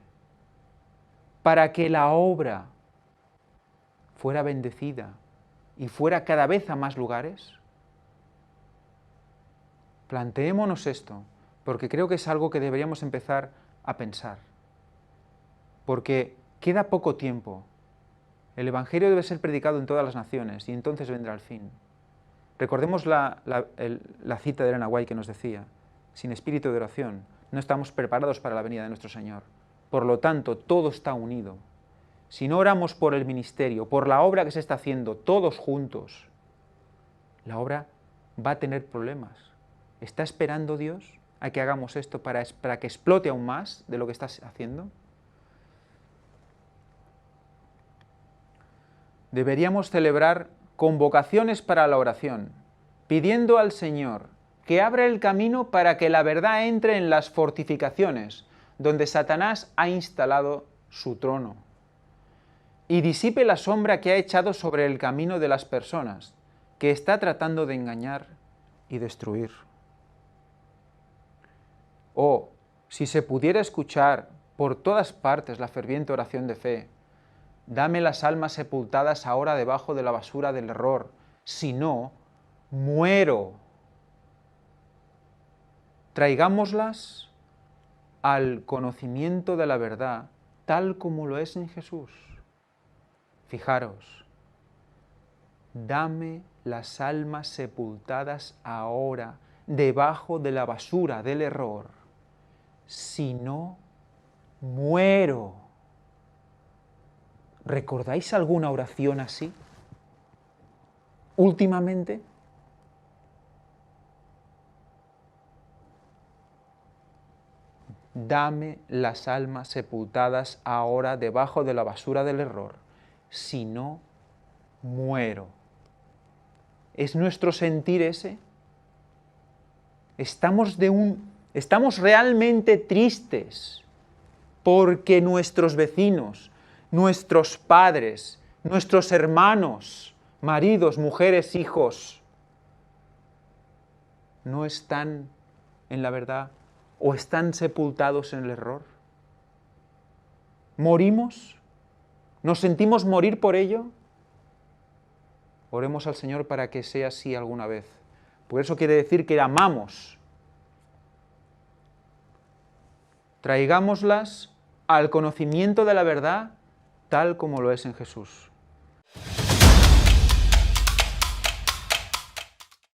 para que la obra fuera bendecida y fuera cada vez a más lugares. Planteémonos esto, porque creo que es algo que deberíamos empezar a pensar. Porque queda poco tiempo. El Evangelio debe ser predicado en todas las naciones y entonces vendrá el fin. Recordemos la cita de Elena White que nos decía: sin espíritu de oración no estamos preparados para la venida de nuestro Señor. Por lo tanto, todo está unido. Si no oramos por el ministerio, por la obra que se está haciendo todos juntos, la obra va a tener problemas. ¿Está esperando Dios a que hagamos esto para que explote aún más de lo que está haciendo? Deberíamos celebrar convocaciones para la oración, pidiendo al Señor que abra el camino para que la verdad entre en las fortificaciones donde Satanás ha instalado su trono y disipe la sombra que ha echado sobre el camino de las personas que está tratando de engañar y destruir. Oh, si se pudiera escuchar por todas partes la ferviente oración de fe: dame las almas sepultadas ahora debajo de la basura del error, si no, muero. Traigámoslas al conocimiento de la verdad, tal como lo es en Jesús. Fijaros, dame las almas sepultadas ahora debajo de la basura del error, si no, muero. ¿Recordáis alguna oración así últimamente? Dame las almas sepultadas ahora debajo de la basura del error, si no, muero. ¿Es nuestro sentir ese? Estamos realmente tristes porque nuestros vecinos, nuestros padres, nuestros hermanos, maridos, mujeres, hijos, no están en la verdad o están sepultados en el error. ¿Morimos? ¿Nos sentimos morir por ello? Oremos al Señor para que sea así alguna vez. Por eso quiere decir que amamos. Traigámoslas al conocimiento de la verdad tal como lo es en Jesús.